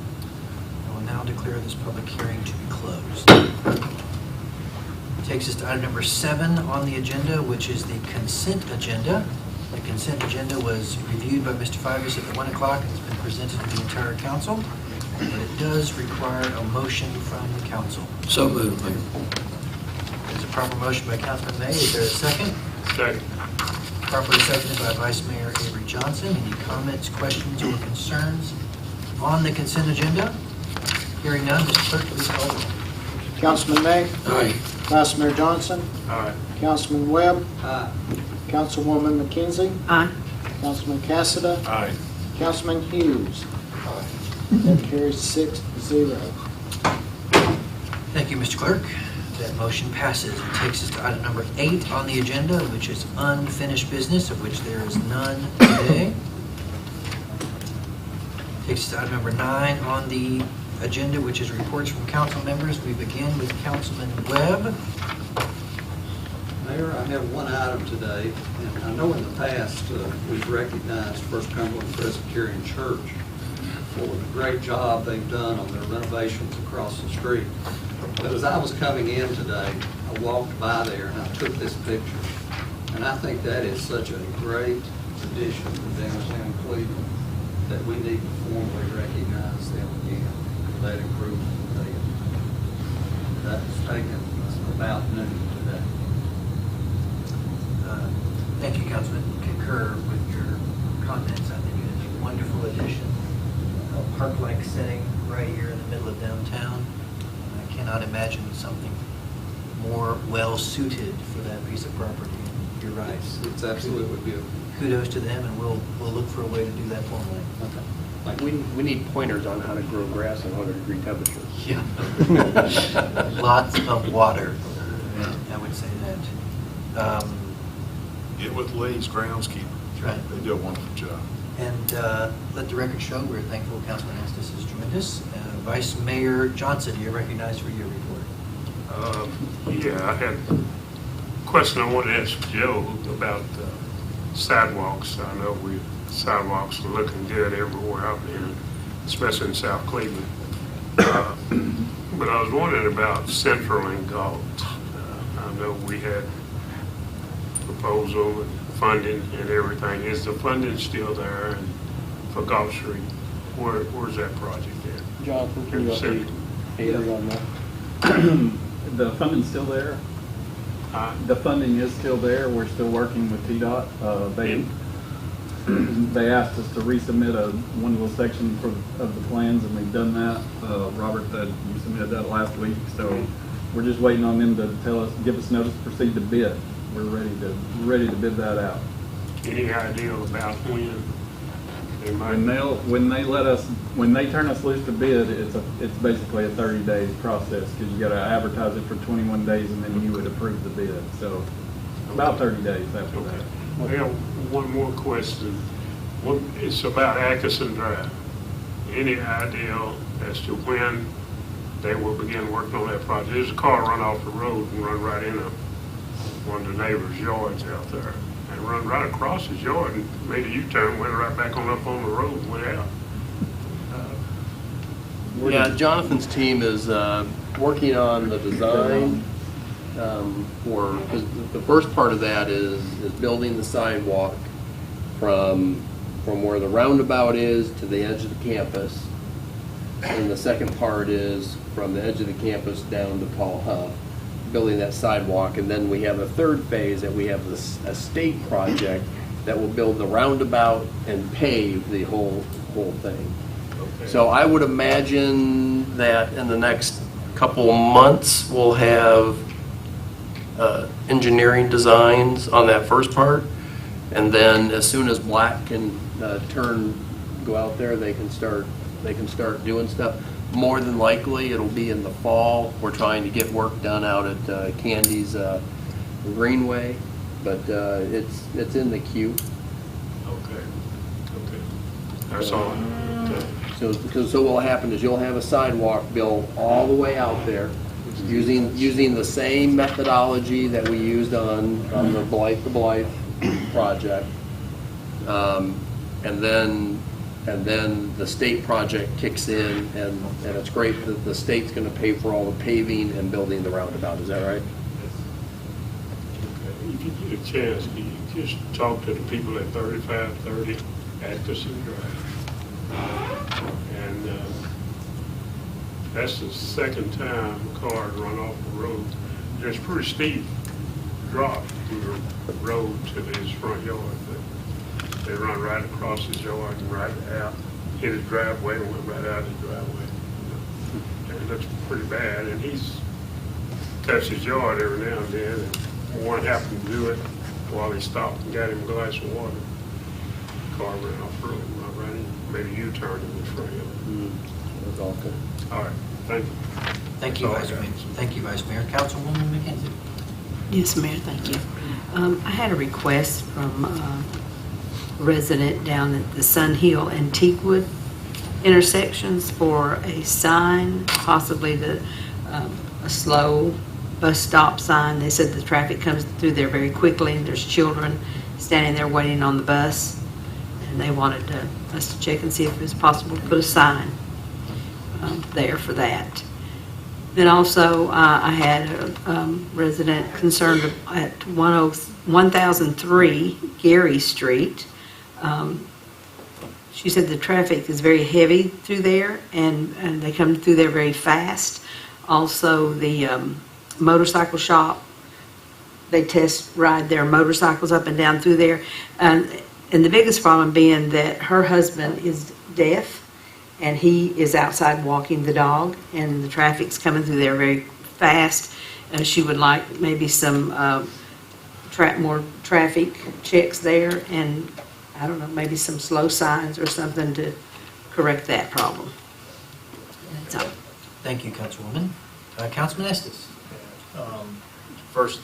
I will now declare this public hearing to be closed. Takes us to item number 7 on the agenda, which is the consent agenda. The consent agenda was reviewed by Mr. Fivers at 1 o'clock and has been presented to the entire council, but it does require a motion from the council.
So moved, Mayor.
There's a proper motion by Councilman May. Is there a second?
Second.
Properly seconded by Vice Mayor Avery Johnson. Any comments, questions, or concerns on the consent agenda? Hearing none, Mr. Clerk, please call the roll.
Councilman May,
Aye.
Vice Mayor Johnson,
All right.
Councilman Webb, Councilwoman McKenzie,
Aye.
Councilman Cassada,
Aye.
Councilman Hughes. That carries 6-0.
Thank you, Mr. Clerk. That motion passes. It takes us to item number 8 on the agenda, which is unfinished business, of which there is none today. Takes us to item number 9 on the agenda, which is reports from council members. We begin with Councilman Webb.
Mayor, I have one item today, and I know in the past we've recognized First Cumberland Presbyterian Church for the great job they've done on their renovations across the street. But as I was coming in today, I walked by there and I took this picture. And I think that is such a great addition to downtown Cleveland that we need to formally recognize them again for that improvement they have. That was taken about noon today.
Thank you, Councilman. Concur with your comments. I think it is a wonderful addition. A park-like setting right here in the middle of downtown. I cannot imagine something more well-suited for that piece of property. You're right.
It's absolutely beautiful.
Kudos to them, and we'll look for a way to do that formally.
Like, we need pointers on how to grow grass at 100-degree temperatures.
Yeah. Lots of water, I would say that.
Get with Lee's groundskeeper.
That's right.
They do a wonderful job.
And let the record show, we're thankful Councilman Estes has joined us. Vice Mayor Johnson, you're recognized for your report.
Yeah, I had a question I wanted to ask Joe about sidewalks. I know sidewalks are looking good everywhere out there, especially in South Cleveland. But I was wondering about Central and Galt. I know we had proposal and funding and everything. Is the funding still there? And for Galt Street, where's that project at?
Jonathan, can you update Avery on that?
The funding's still there. The funding is still there. We're still working with TDOT. They asked us to resubmit one little section of the plans, and we've done that. Robert, you submitted that last week, so we're just waiting on them to give us notice to proceed to bid. We're ready to bid that out.
Any idea about when they might?
When they turn us loose to bid, it's basically a 30-day process, because you got to advertise it for 21 days and then you would approve the bid. So about 30 days after that.
Well, one more question. It's about Atkinson Drive. Any idea as to when they will begin working on that project? There's a car run off the road and run right into one of the neighbors' yards out there, and run right across his yard and made a U-turn, went right back on up on the road and went out.
Yeah, Jonathan's team is working on the design because the first part of that is building the sidewalk from where the roundabout is to the edge of the campus. And the second part is from the edge of the campus down to Paul Huff, building that sidewalk. And then we have a third phase that we have a state project that will build the roundabout and pave the whole thing.
Okay.
So I would imagine that in the next couple of months, we'll have engineering designs on that first part. And then as soon as Black can go out there, they can start doing stuff. More than likely, it'll be in the fall. We're trying to get work done out at Candy's Greenway, but it's in the queue.
Okay. That's all.
So what will happen is you'll have a sidewalk built all the way out there, using the same methodology that we used on the Blythe project. And then the state project kicks in, and it's great that the state's gonna pay for all the paving and building the roundabout, is that right?
If you get a chance, can you just talk to the people at 3530 Atkinson Drive? And that's the second time cars run off the road. There's a pretty steep drop through the road to his front yard. They run right across his yard and right out, hit his driveway and went right out his driveway. And it looks pretty bad, and he's touched his yard every now and then, and one happened to do it while he stopped and got him a glass of water. Car ran off the road, right in, made a U-turn in the front yard.
That's all good.
All right, thank you.
Thank you, Vice Mayor. Thank you, Vice Mayor. Councilwoman McKenzie.
Yes, Mayor, thank you. I had a request from a resident down at the Sun Hill and Teakwood intersections for a sign, possibly a slow bus stop sign. They said the traffic comes through there very quickly, and there's children standing there waiting on the bus, and they wanted us to check and see if it was possible to put a sign there for that. Then also, I had a resident concerned at 1003 Gary Street. She said the traffic is very heavy through there, and they come through there very fast. Also, the motorcycle shop, they test ride their motorcycles up and down through there. And the biggest problem being that her husband is deaf, and he is outside walking the dog, and the traffic's coming through there very fast. And she would like maybe some more traffic checks there, and I don't know, maybe some slow signs or something to correct that problem. That's all.
Thank you, Councilwoman. Councilman Estes.
First,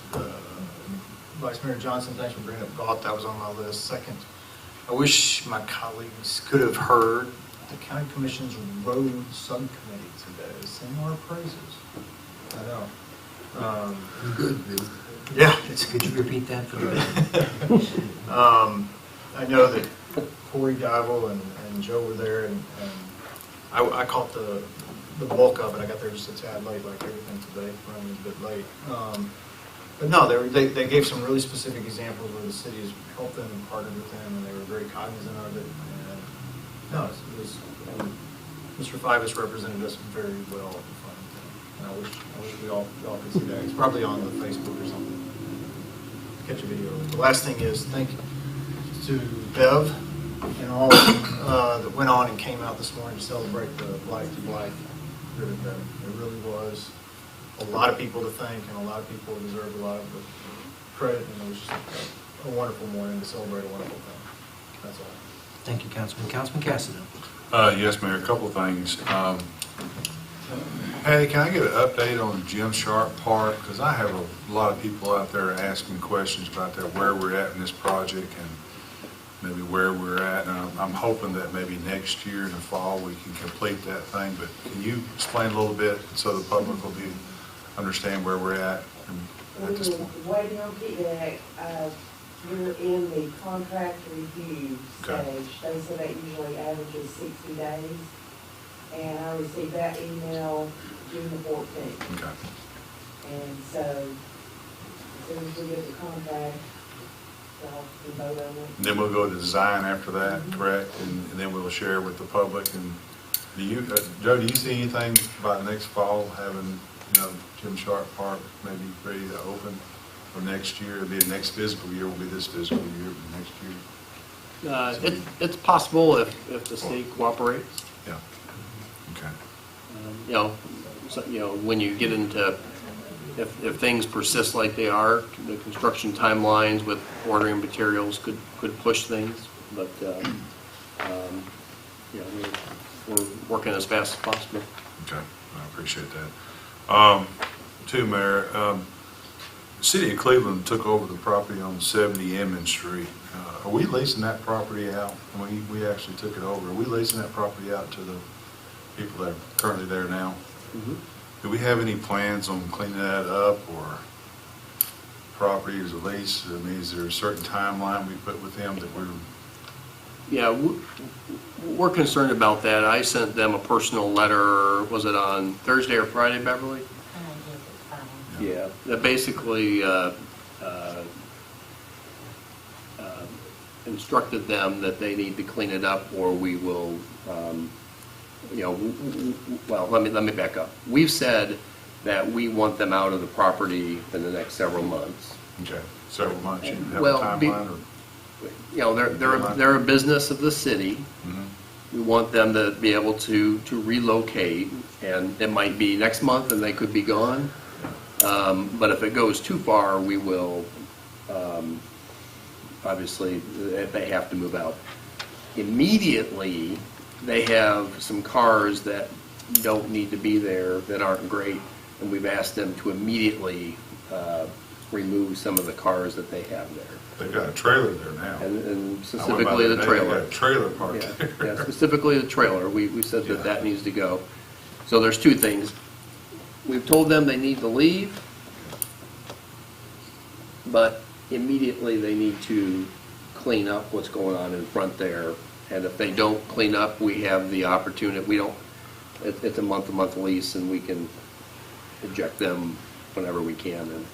Vice Mayor Johnson, thanks for bringing up GALT. That was on my list. Second, I wish my colleagues could have heard the County Commission's road subcommittee today sing our praises. I know.
Good.
Yeah.
Could you repeat that for me?
I know that Corey Dival and Joe were there, and I caught the bulk of it. I got there just a tad late, like everything today, running a bit late. But no, they gave some really specific examples where the city has helped them and partnered with them, and they were very cognizant of it. And no, it was Mr. Fivas represented us very well at the front. And I wish we all could see that. It's probably on the Facebook or something. Catch a video of it. The last thing is thank you to Bev and all that went on and came out this morning to celebrate the Blythe to Blythe ribbon cutting. It really was a lot of people to thank, and a lot of people deserve a lot of the credit, and it was just a wonderful morning to celebrate a wonderful thing. That's all.
Thank you, Councilman. Councilman Cassidy.
Yes, Mayor, a couple of things. Patty, can I get an update on Jim Sharp Park? Because I have a lot of people out there asking questions about that, where we're at in this project and maybe where we're at. And I'm hoping that maybe next year in the fall we can complete that thing. But can you explain a little bit so the public will understand where we're at at this point?
We're waiting on feedback. We're in the contract review stage. They said that usually averages 60 days. And I received that email June the 14th.
Okay.
And so as soon as we get the contract, we vote on it.
Then we'll go to design after that, correct? And then we'll share with the public. And do you, Joe, do you see anything about next fall having, Jim Sharp Park maybe ready to open? Or next year, it'll be the next fiscal year, will be this fiscal year, next year?
It's possible if the state cooperates.
Yeah. Okay.
When you get into, if things persist like they are, the construction timelines with ordering materials could push things, but we're working as fast as possible.
Okay, I appreciate that. Too, Mayor, City of Cleveland took over the property on 70 Emmons Street. Are we leasing that property out? We actually took it over. Are we leasing that property out to the people that are currently there now? Do we have any plans on cleaning that up, or property as a lease? I mean, is there a certain timeline we put with them that we're...
Yeah, we're concerned about that. I sent them a personal letter, was it on Thursday or Friday, Beverly? Yeah, that basically instructed them that they need to clean it up, or we will, well, let me back up. We've said that we want them out of the property in the next several months.
Okay, several months, you have a
Well,
timeline, or...
They're a business of the city. We want them to be able to relocate, and it might be next month and they could be gone. But if it goes too far, we will, obviously, they have to move out. Immediately, they have some cars that don't need to be there, that aren't great, and we've asked them to immediately remove some of the cars that they have there.
They've got a trailer there now.
And specifically the trailer.
They've got a trailer parked there.
Yeah, specifically the trailer. We said that needs to go. So there's two things. We've told them they need to leave, but immediately they need to clean up what's going on in front there. And if they don't clean up, we have the opportunity, it's a month-to-month lease, and we can eject them whenever we can. And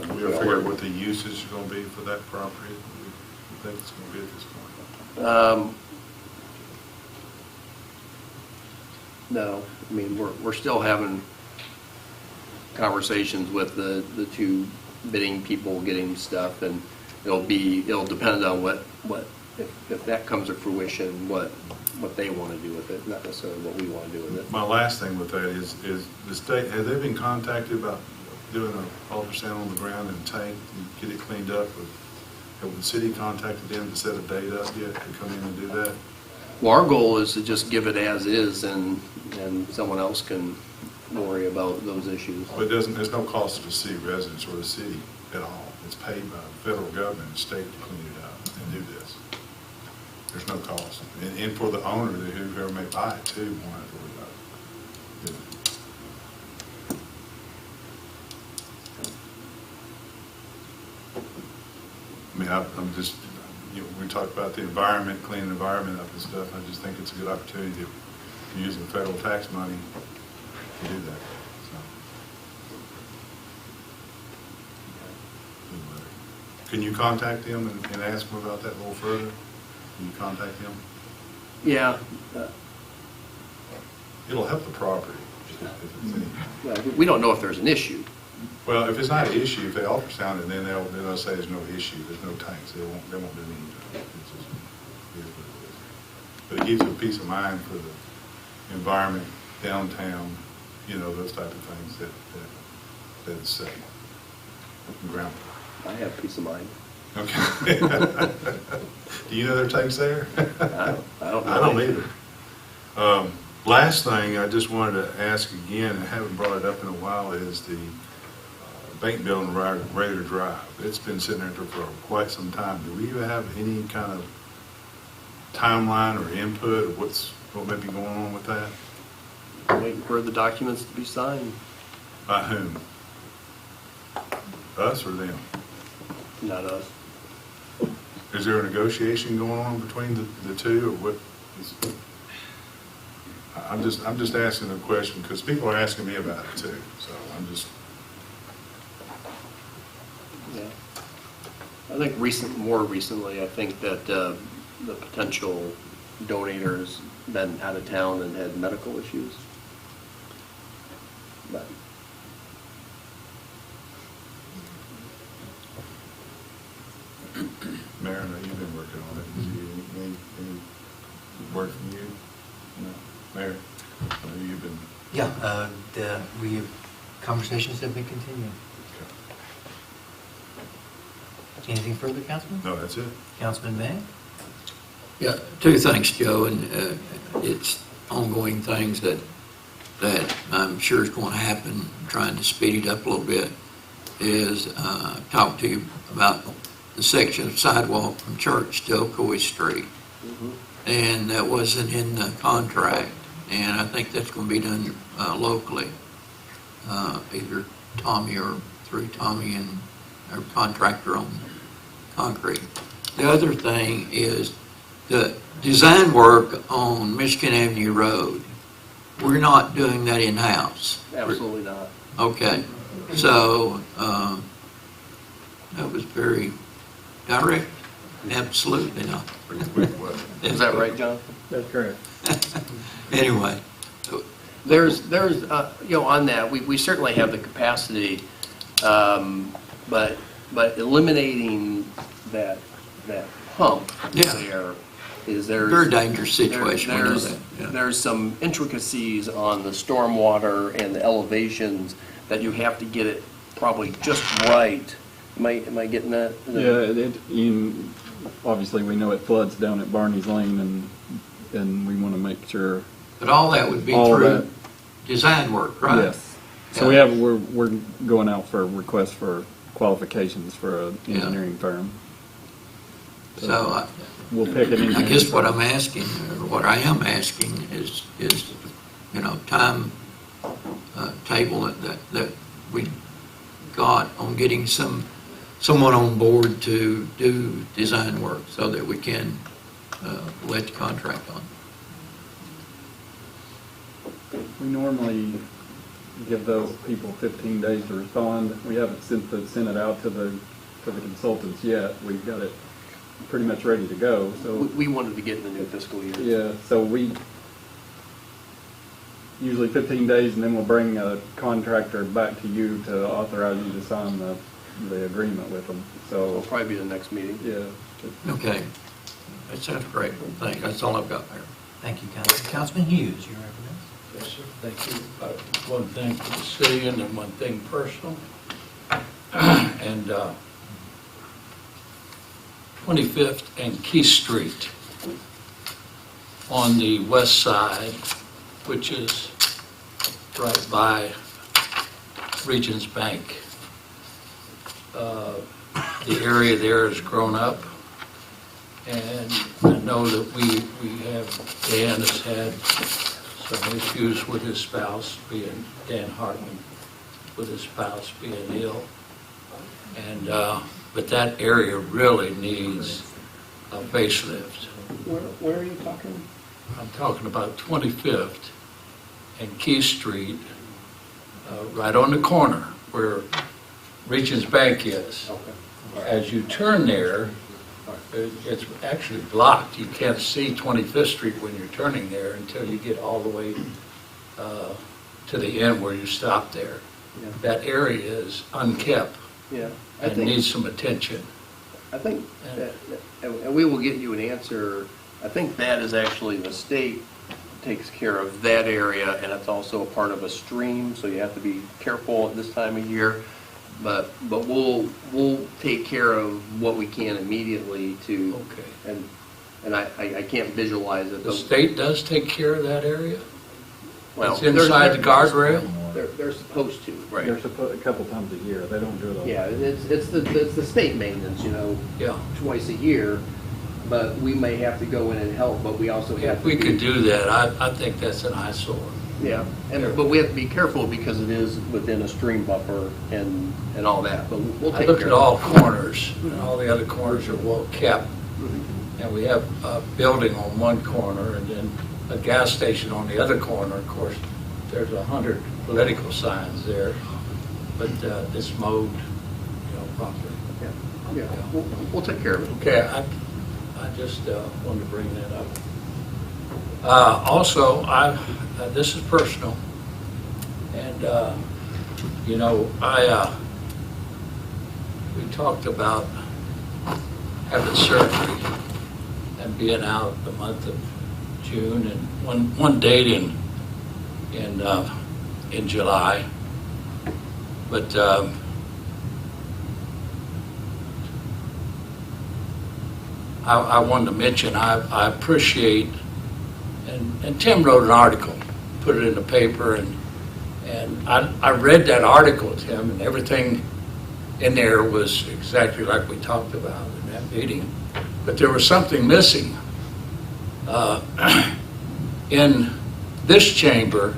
We'll figure out what the usage is going to be for that property. We think it's going to be at this point.
No, I mean, we're still having conversations with the two bidding people getting stuff, and it'll depend on what if that comes to fruition, what they want to do with it, not necessarily what we want to do with it.
My last thing with that is the state, have they been contacted about doing an ultrasound on the ground and tank and get it cleaned up? Have the city contacted them to set a date up yet to come in and do that?
Well, our goal is to just give it as is, and someone else can worry about those issues.
But there's no cost to the city residents or the city at all. It's paid by the federal government and state to clean it up and do this. There's no cost. And for the owner, whoever may buy it too, won't have to worry about it. I mean, I'm just, we talked about the environment, cleaning the environment up and stuff. I just think it's a good opportunity to use the federal tax money to do that. So. Can you contact them and ask them about that a little further? Can you contact them?
Yeah.
It'll help the property.
Well, we don't know if there's an issue.
Well, if it's not an issue, if they ultrasound it, then they'll say there's no issue, there's no tanks, they won't do anything. It's just, it is what it is. But it gives you a peace of mind for the environment, downtown, those type of things that is safe. Ground.
I have peace of mind.
Okay. Do you know there are tanks there?
I don't know.
I don't either. Last thing I just wanted to ask again, and haven't brought it up in a while, is the bank building Raider Drive. It's been sitting there for quite some time. Do we have any kind of timeline or input of what may be going on with that?
Waiting for the documents to be signed.
By whom? Us or them?
Not us.
Is there a negotiation going on between the two, or what? I'm just asking a question because people are asking me about it too. So I'm just.
Yeah. I think more recently, I think that the potential donator's been out of town and had medical issues. But
Mayor, I know you've been working on it. Is there any work from you? No. Mayor, I know you've been.
Yeah, conversations have been continuing. Anything further, Councilman?
No, that's it.
Councilman May?
Yeah, two things, Joe, and it's ongoing things that I'm sure is going to happen, trying to speed it up a little bit. talk to you about the section of sidewalk from Church to Ocoee Street. And that wasn't in the contract, and I think that's going to be done locally, either Tommy or through Tommy and our contractor on concrete. The other thing is the design work on Michigan Avenue Road. We're not doing that in-house.
Absolutely not.
Okay, so that was very direct. Absolutely not.
Is that right, John?
That's correct.
Anyway,
There's, on that, we certainly have the capacity, but eliminating that pump there is
very dangerous situation. We know that. Yeah.
There's some intricacies on the stormwater and the elevations that you have to get it probably just right. Am I getting that?
Obviously, we know it floods down at Barney's Lane, and we want to make sure.
But all that would be through design work, right?
Yes. So we're going out for requests for qualifications for an engineering firm.
So
we'll pick an engineering
I guess what
firm.
I'm asking, or what I am asking, is time table that we got on getting someone on board to do design work so that we can let the contract on.
We normally give those people 15 days to respond. We haven't sent it out to the consultants yet. We've got it pretty much ready to go. So
we wanted to get in the new fiscal year.
Yeah, so we usually 15 days, and then we'll bring a contractor back to you to authorize you to sign the agreement with them. So
it'll probably be the next meeting.
Yeah.
Okay. That sounds great. Thank you. That's all I've got there.
Thank you, Councilman. Councilman Hughes, you're recognized.
Yes, sir. Thank you. One thing for the city and then one thing personal. And 25th and Key Street on the west side, which is right by Regions Bank. The area there has grown up, and I know that Dan has had some issues with his spouse, Dan Hartman, with his spouse being ill. And, but that area really needs a facelift.
Where are you talking?
I'm talking about 25th and Key Street, right on the corner where Regions Bank is. As you turn there, it's actually blocked. You can't see 25th Street when you're turning there until you get all the way to the end where you stop there.
Yeah.
That area is unkept.
Yeah.
And needs some attention.
I think, and we will get you an answer. I think that is actually the state takes care of that area, and it's also a part of a stream, so you have to be careful at this time of year. But we'll take care of what we can immediately to.
Okay.
And I can't visualize it.
The state does take care of that area?
Well,
it's inside the guardrail?
They're supposed to, right?
They're supposed a couple times a year. They don't do it all.
Yeah, it's the state maintenance,
Yeah.
twice a year. But we may have to go in and help, but we also have
If
to
we
be-
could do that, I think that's an eyesore.
Yeah, but we have to be careful because it is within a stream buffer and all that, but we'll
I
take
looked
care
at
of
all
it.
corners, and all the other corners are well kept. And we have a building on one corner and then a gas station on the other corner. Of course, there's 100 political signs there, but it's mowed, properly.
Yeah, we'll take care of it.
Okay, I just wanted to bring that up. Also, this is personal, and we talked about having surgery and being out the month of June and one date in July, but I wanted to mention I appreciate, and Tim wrote an article, put it in the paper, and I read that article, Tim, and everything in there was exactly like we talked about in that meeting, but there was something missing. In this chamber,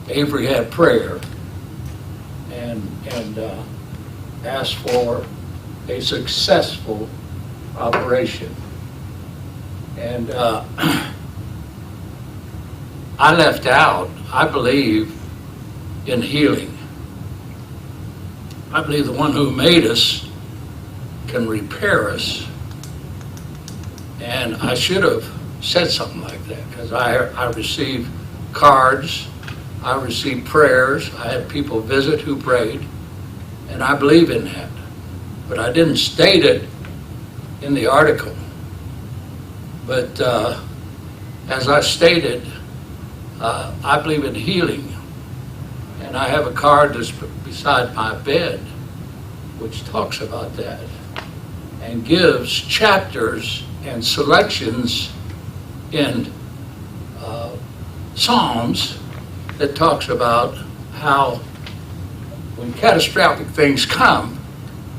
Avery had prayer and asked for a successful operation. And I left out, I believe in healing. I believe the one who made us can repair us. And I should have said something like that, because I received cards, I received prayers, I had people visit who prayed, and I believe in that. But I didn't state it in the article. But as I stated, I believe in healing. And I have a card that's beside my bed which talks about that and gives chapters and selections in Psalms that talks about how when catastrophic things come,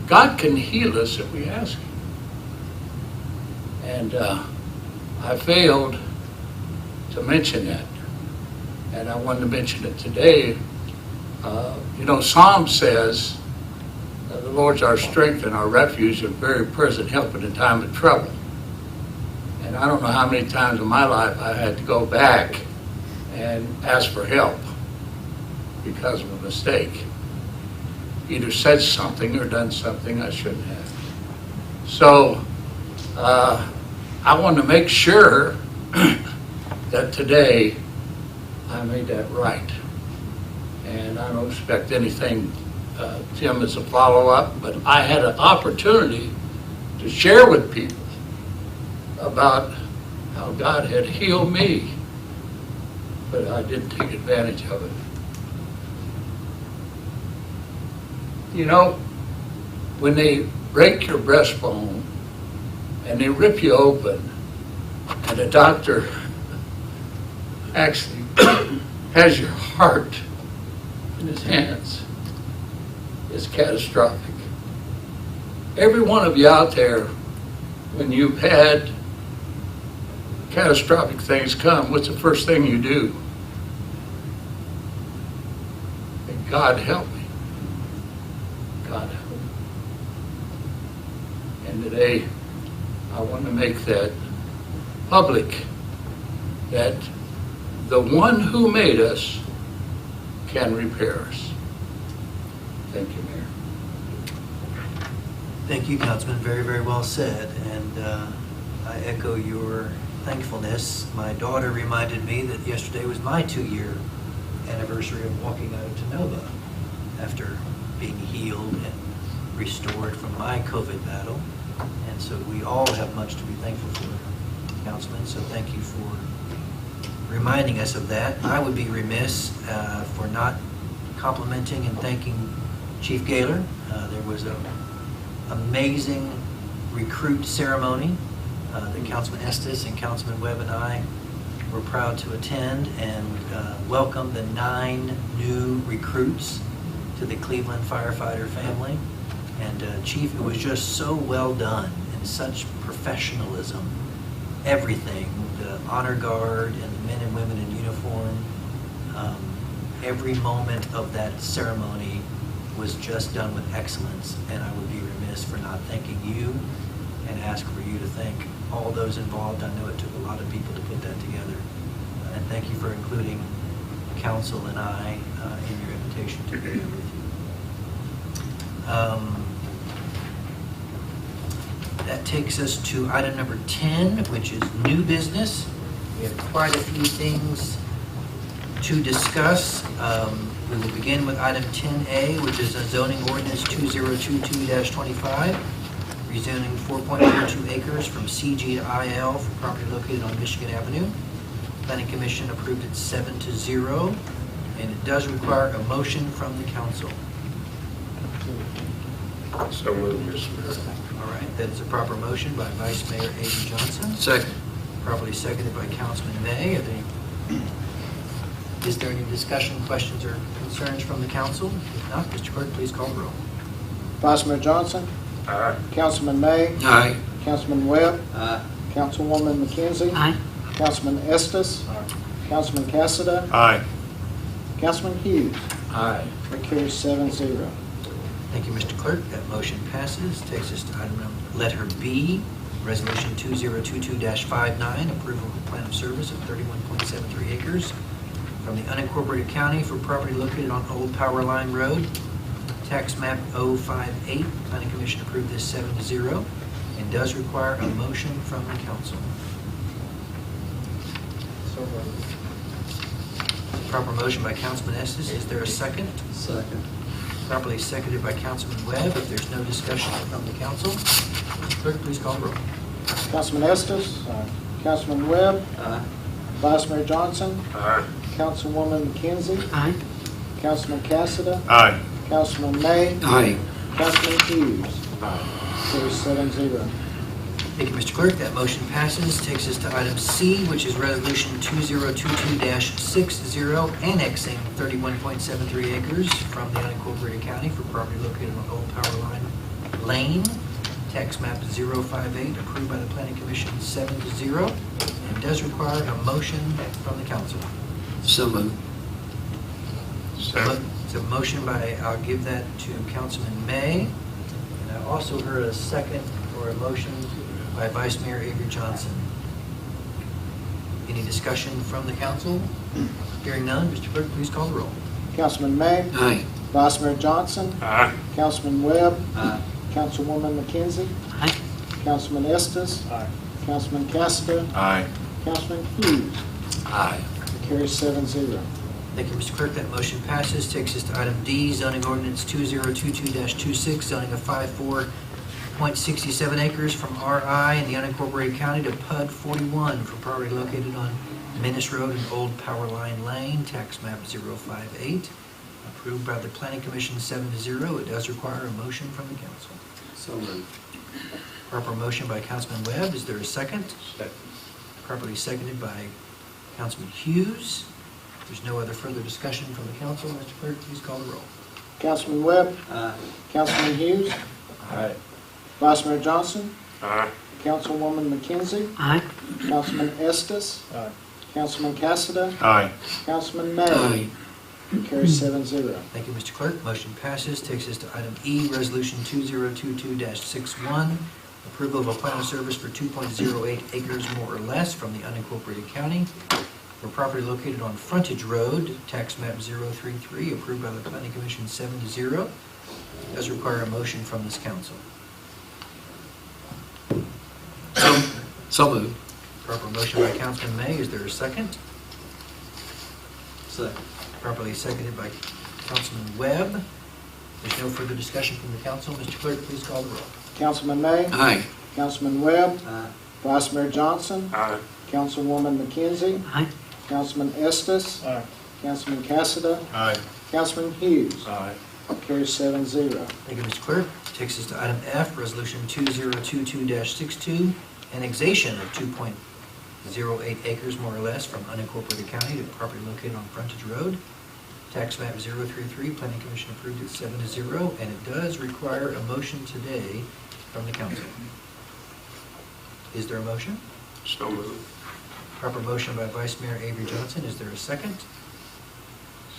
God can heal us if we ask Him. And I failed to mention that, and I wanted to mention it today. Psalm says, the Lord's our strength and our refuge and very present help in a time of trouble. And I don't know how many times in my life I had to go back and ask for help because of a mistake. Either said something or done something I shouldn't have. So I want to make sure that today I made that right. And I don't expect anything, Tim, as a follow-up, but I had an opportunity to share with people about how God had healed me, but I didn't take advantage of it. When they break your breastbone and they rip you open, and the doctor actually has your heart in his hands, it's catastrophic. Every one of you out there, when you've had catastrophic things come, what's the first thing you do? And God help me. God help me. And today, I want to make that public, that the one who made us can repair us. Thank you, Mayor.
Thank you, Councilman. Very, very well said. And I echo your thankfulness. My daughter reminded me that yesterday was my 2-year anniversary of walking out of Tanoba after being healed and restored from my COVID battle. And so we all have much to be thankful for, Councilman. So thank you for reminding us of that. I would be remiss for not complimenting and thanking Chief Gaylor. There was an amazing recruit ceremony that Councilman Estes and Councilman Webb and I were proud to attend and welcome the 9 new recruits to the Cleveland firefighter family. And Chief, it was just so well done and such professionalism. Everything, the honor guard and the men and women in uniform, every moment of that ceremony was just done with excellence, and I would be remiss for not thanking you and ask for you to thank all those involved. I know it took a lot of people to put that together, and thank you for including council and I in your invitation to be there with you. That takes us to item number 10, which is new business. We have quite a few things to discuss. We will begin with item 10A, which is a zoning ordinance 2022-25, rezoning 4.02 acres from CG to IL for property located on Michigan Avenue. Planning Commission approved it 7-0, and it does require a motion from the council.
So moved, Mr. Mayor.
All right, that is a proper motion by Vice Mayor A.D. Johnson.
Second.
Properly seconded by Councilman May. Is there any discussion, questions, or concerns from the council? If not, Mr. Clerk, please call the roll.
Vice Mayor Johnson.
Aye.
Councilman May.
Aye.
Councilman Webb. Councilwoman McKenzie.
Aye.
Councilman Estes. Councilman Cassada.
Aye.
Councilman Hughes.
Aye.
That carries 7-0.
Thank you, Mr. Clerk. That motion passes. Takes us to item letter B, Resolution 2022-59, approval of plan of service of 31.73 acres from the unincorporated county for property located on Old Power Line Road, tax map 058. Planning Commission approved this 7-0 and does require a motion from the council.
So moved.
Proper motion by Councilman Estes. Is there a second?
Second.
Properly seconded by Councilman Webb. If there's no discussion from the council, Mr. Clerk, please call the roll.
Councilman Estes. Councilman Webb. Vice Mayor Johnson.
Aye.
Councilwoman McKenzie.
Aye.
Councilman Cassada.
Aye.
Councilman May.
Aye.
Councilman Hughes. Carries 7-0.
Thank you, Mr. Clerk. That motion passes. Takes us to item C, which is Resolution 2022-60, annexing 31.73 acres from the unincorporated county for property located on Old Power Line Lane, tax map 058, approved by the Planning Commission 7-0, and does require a motion from the council.
So moved.
Second.
It's a motion by, I'll give that to Councilman May, and I also heard a second for a motion by Vice Mayor Avery Johnson. Any discussion from the council? Hearing none, Mr. Clerk, please call the roll.
Councilman May.
Aye.
Vice Mayor Johnson.
Aye.
Councilman Webb. Councilwoman McKenzie.
Aye.
Councilman Estes. Councilman Cassada.
Aye.
Councilman Hughes.
Aye.
That carries 7-0.
Thank you, Mr. Clerk. That motion passes. Takes us to item D, zoning ordinance 2022-26, zoning of 54.67 acres from RI in the unincorporated county to PUD 41 for property located on Menace Road and Old Power Line Lane, tax map 058, approved by the Planning Commission 7-0. It does require a motion from the council.
So moved.
Proper motion by Councilman Webb. Is there a second?
Second.
Properly seconded by Councilman Hughes. If there's no other further discussion from the council, Mr. Clerk, please call the roll.
Councilman Webb. Councilman Hughes.
Aye.
Vice Mayor Johnson.
Aye.
Councilwoman McKenzie.
Aye.
Councilman Estes. Councilman Cassada.
Aye.
Councilman May.
Aye.
Carries 7-0.
Thank you, Mr. Clerk. Motion passes. Takes us to item E, Resolution 2022-61, approval of a plan of service for 2.08 acres more or less from the unincorporated county for property located on Frontage Road, tax map 033, approved by the Planning Commission 7-0. Does require a motion from this council.
So moved.
Proper motion by Councilman May. Is there a second?
Second.
Properly seconded by Councilman Webb. There's no further discussion from the council. Mr. Clerk, please call the roll.
Councilman May.
Aye.
Councilman Webb. Vice Mayor Johnson.
Aye.
Councilwoman McKenzie.
Aye.
Councilman Estes. Councilman Cassada.
Aye.
Councilman Hughes.
Aye.
Carries 7-0.
Thank you, Mr. Clerk. Takes us to item F, Resolution 2022-62, annexation of 2.08 acres more or less from unincorporated county to property located on Frontage Road, tax map 033. Planning Commission approved it 7-0, and it does require a motion today from the council. Is there a motion?
So moved.
Proper motion by Vice Mayor Avery Johnson. Is there a second?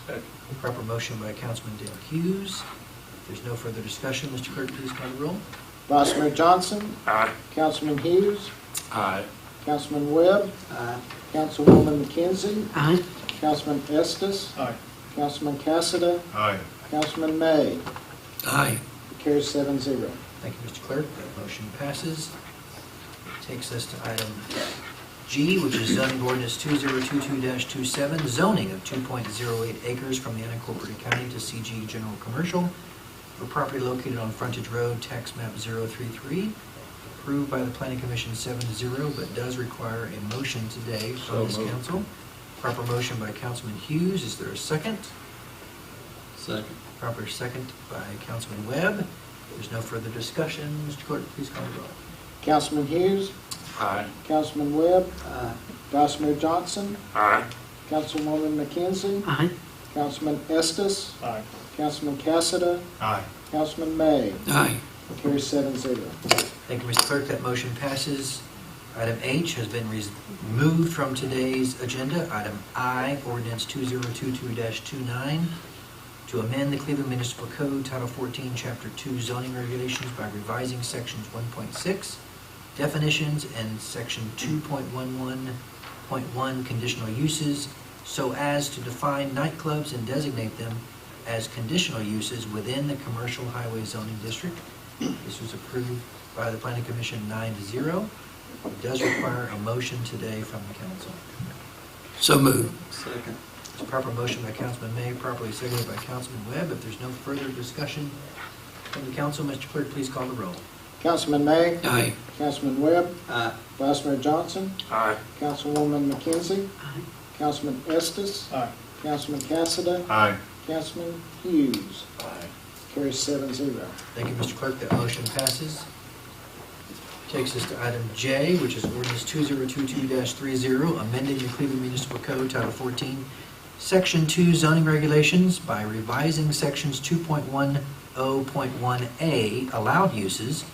Second.
Proper motion by Councilman Dale Hughes. If there's no further discussion, Mr. Clerk, please call the roll.
Vice Mayor Johnson.
Aye.
Councilman Hughes.
Aye.
Councilman Webb. Councilwoman McKenzie.
Aye.
Councilman Estes. Councilman Cassada.
Aye.
Councilman May.
Aye.
Carries 7-0.
Thank you, Mr. Clerk. That motion passes. Takes us to item G, which is zoning ordinance 2022-27, zoning of 2.08 acres from the unincorporated county to CG General Commercial for property located on Frontage Road, tax map 033, approved by the Planning Commission 7-0, but does require a motion today from this council. Proper motion by Councilman Hughes. Is there a second?
Second.
Proper second by Councilman Webb. There's no further discussion. Mr. Clerk, please call the roll.
Councilman Hughes.
Aye.
Councilman Webb. Vice Mayor Johnson.
Aye.
Councilwoman McKenzie.
Aye.
Councilman Estes.
Aye.
Councilman Cassada.
Aye.
Councilman May.
Aye.
Carries 7-0.
Thank you, Mr. Clerk. That motion passes. Item H has been removed from today's agenda. Item I, ordinance 2022-29, to amend the Cleveland Municipal Code, Title 14, Chapter 2, zoning regulations by revising sections 1.6, definitions, and section 2.11.1, conditional uses, so as to define nightclubs and designate them as conditional uses within the commercial highway zoning district. This was approved by the Planning Commission 9-0. It does require a motion today from the council.
So moved.
Second.
It's a proper motion by Councilman May, properly seconded by Councilman Webb. If there's no further discussion from the council, Mr. Clerk, please call the roll.
Councilman May.
Aye.
Councilman Webb.
Aye.
Vice Mayor Johnson.
Aye.
Councilwoman McKenzie.
Aye.
Councilman Estes.
Aye.
Councilman Cassada.
Aye.
Councilman Hughes. Carries 7-0.
Thank you, Mr. Clerk. That motion passes. Takes us to item J, which is ordinance 2022-30, amending the Cleveland Municipal Code, Title 14, Section 2, zoning regulations by revising sections 2.10.1A, allowed uses,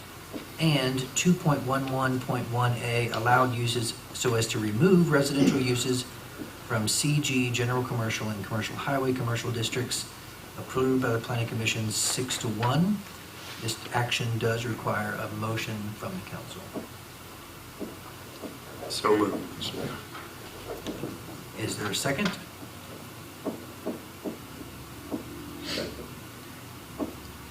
and 2.11.1A, allowed uses, so as to remove residential uses from CG, general commercial, and commercial highway commercial districts, approved by the Planning Commission 6-1. This action does require a motion from the council.
So moved.
Is there a second?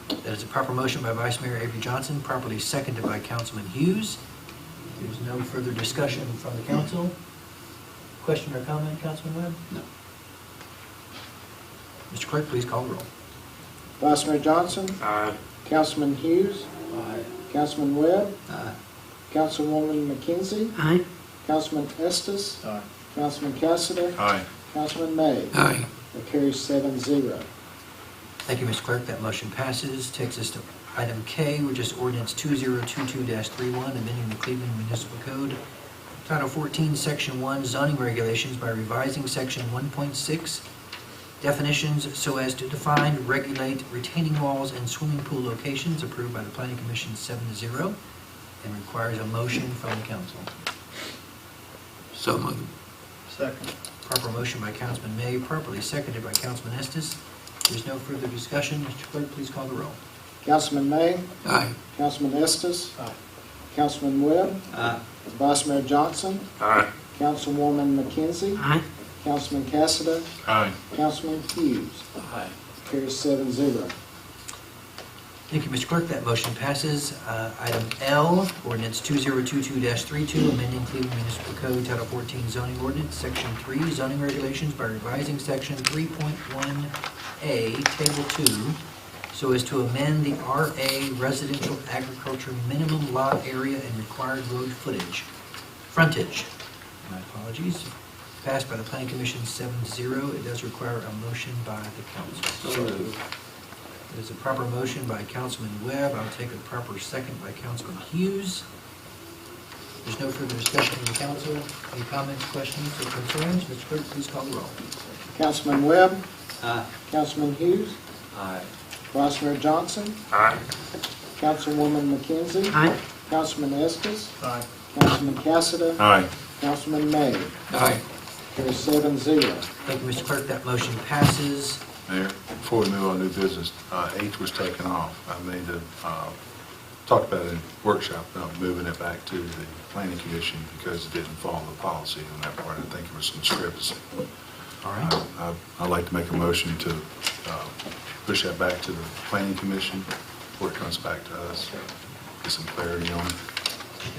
That is a proper motion by Vice Mayor Avery Johnson, properly seconded by Councilman Hughes. There's no further discussion from the council. Question or comment, Councilman Webb?
No.
Mr. Clerk, please call the roll.
Vice Mayor Johnson.
Aye.
Councilman Hughes.
Aye.
Councilman Webb.
Aye.
Councilwoman McKenzie.
Aye.
Councilman Estes.
Aye.
Councilman Cassada.
Aye.
Councilman May.
Aye.
That carries 7-0.
Thank you, Mr. Clerk. That motion passes. Takes us to item K, which is ordinance 2022-31, amending the Cleveland Municipal Code, Title 14, Section 1, zoning regulations by revising Section 1.6, definitions, so as to define, regulate retaining walls and swimming pool locations, approved by the Planning Commission 7-0, and requires a motion from the council.
So moved.
Second.
Proper motion by Councilman May, properly seconded by Councilman Estes. There's no further discussion. Mr. Clerk, please call the roll.
Councilman May.
Aye.
Councilman Estes.
Aye.
Councilman Webb.
Aye.
Vice Mayor Johnson.
Aye.
Councilwoman McKenzie.
Aye.
Councilman Cassada.
Aye.
Councilman Hughes.
Aye.
Carries 7-0.
Thank you, Mr. Clerk. That motion passes. Item L, ordinance 2022-32, amending Cleveland Municipal Code, Title 14, zoning ordinance, Section 3, zoning regulations by revising Section 3.1A, Table 2, so as to amend the RA residential agriculture minimum lot area and required road frontage. My apologies. Passed by the Planning Commission 7-0. It does require a motion by the council.
So moved.
There's a proper motion by Councilman Webb. I'll take a proper second by Councilman Hughes. There's no further discussion from the council. Any comments, questions, or concerns? Mr. Clerk, please call the roll.
Councilman Webb.
Aye.
Councilman Hughes.
Aye.
Vice Mayor Johnson.
Aye.
Councilwoman McKenzie.
Aye.
Councilman Estes.
Aye.
Councilman Cassada.
Aye.
Councilman May.
Aye.
Carries 7-0.
Thank you, Mr. Clerk. That motion passes.
Mayor, before we move on to new business, H was taken off. I made talked about it in workshop, about moving it back to the planning commission because it didn't follow the policy on that part. I think there was some discrepancy.
All right.
I'd like to make a motion to push that back to the planning commission before it comes back to us. Get some clarity on it.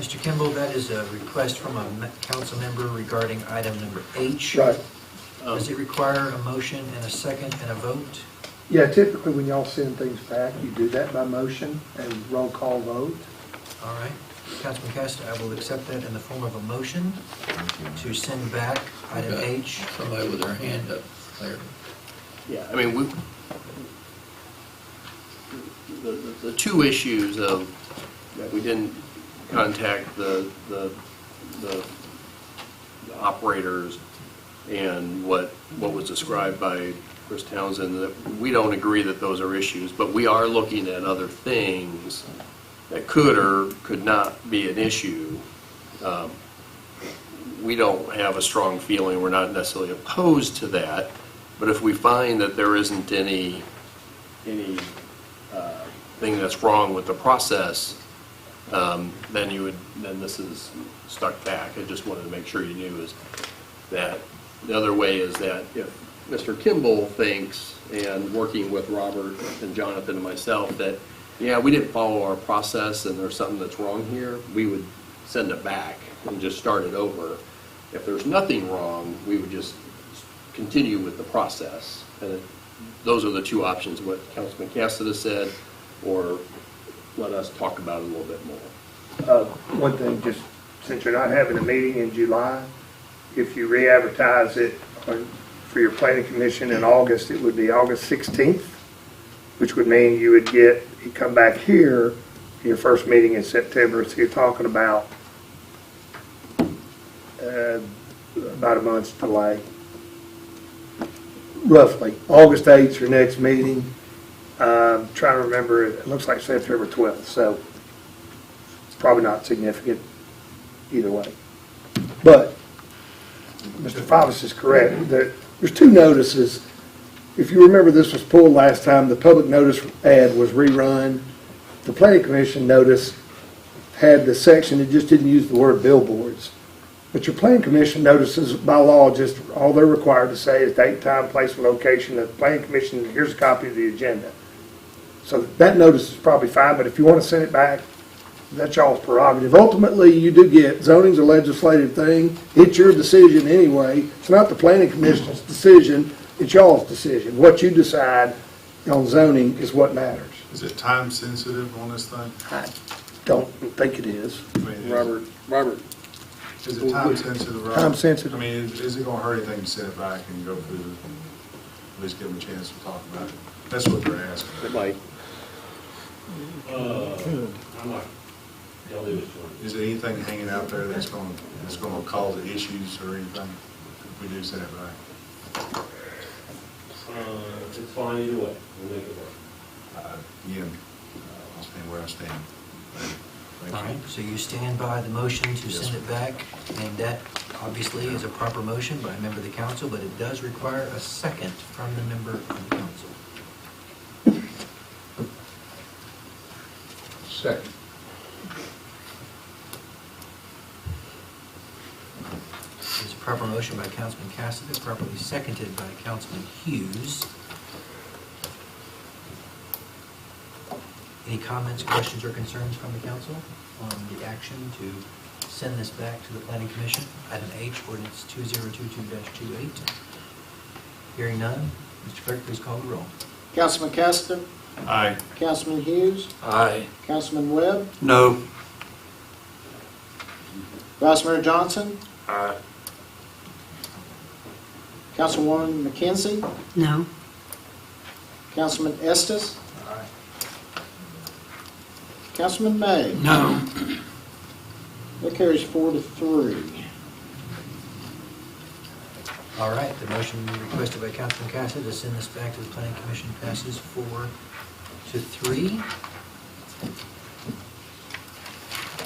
Mr. Kimball, that is a request from a council member regarding item number H.
Right.
Does it require a motion and a second and a vote?
Yeah, typically when y'all send things back, you do that by motion and roll call vote.
All right. Councilman Cassidy, I will accept that in the form of a motion to send back item
Okay.
H.
Somebody with their hand up there.
Yeah, I mean, the two issues of, that we didn't contact the operators and what was described by Chris Townsend, that we don't agree that those are issues, but we are looking at other things that could or could not be an issue. We don't have a strong feeling, we're not necessarily opposed to that, but if we find that there isn't any thing that's wrong with the process, then this is stuck back. I just wanted to make sure you knew is that the other way is that if Mr. Kimball thinks, and working with Robert and Jonathan and myself, that, yeah, we didn't follow our process and there's something that's wrong here, we would send it back and just start it over. If there's nothing wrong, we would just continue with the process. And those are the two options, what Councilman Cassidy said, or let us talk about it a little bit more.
One thing, just since you're not having a meeting in July, if you re-advertise it for your planning commission in August, it would be August 16th, which would mean you come back here for your first meeting in September. So you're talking about a month's delay. Roughly. August 8th, your next meeting. Trying to remember, it looks like September 12th, so it's probably not significant either way. But Mr. Favis is correct. There's two notices. If you remember, this was pulled last time. The public notice ad was rerun. The planning commission notice had the section, it just didn't use the word billboards. But your planning commission notices, by law, just all they're required to say is date, time, place, and location. The planning commission, here's a copy of the agenda. So that notice is probably fine, but if you want to send it back, that's y'all's prerogative. Ultimately, you do get, zoning's a legislative thing. It's your decision anyway. It's not the planning commission's decision, it's y'all's decision. What you decide on zoning is what matters.
Is it time sensitive on this thing?
I don't think it is.
Robert.
Is it time sensitive, Robert?
Time sensitive.
I mean, is it gonna hurt anything to send it back and go through, at least give them a chance to talk about it? That's what they're asking.
It might.
I'm not, y'all do it.
Is there anything hanging out there that's gonna cause issues or anything if we do send it back?
It's fine either way, we'll make it work.
Again, I'll stand where I stand.
All right, so you stand by the motion to send it back, and that obviously is a proper motion by a member of the council, but it does require a second from the member of the council.
Second.
There's a proper motion by Councilman Cassidy, properly seconded by Councilman Hughes. Any comments, questions, or concerns from the council on the action to send this back to the Planning Commission? Item H, ordinance 2022-28. Hearing none, Mr. Clerk, please call the roll.
Councilman Cassidy?
Aye.
Councilman Hughes?
Aye.
Councilman Webb?
No.
Vice Mayor Johnson?
Aye.
Councilwoman McKenzie?
No.
Councilman Estes? Councilman May?
No.
That carries 4-3.
All right, the motion requested by Councilman Cassidy to send this back to the Planning Commission passes 4-3.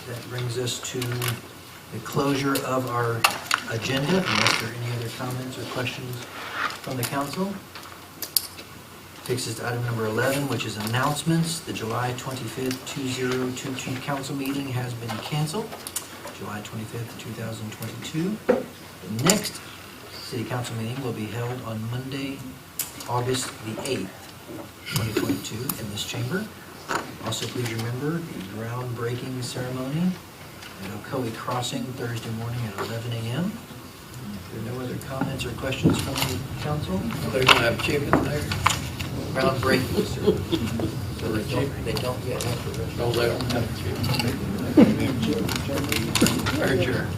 That brings us to the closure of our agenda, unless there are any other comments or questions from the council. Takes us to item number 11, which is announcements. The July 25th, 2022 council meeting has been canceled. July 25th, 2022. The next city council meeting will be held on Monday, August the 8th, 2022 in this chamber. Also, please remember the groundbreaking ceremony at Ocoee Crossing Thursday morning at 11 a.m. If there are no other comments or questions from the council,
They're gonna have chicken there.
groundbreaking ceremony. So they don't yet have the
No, they don't have chicken.
Adjourn.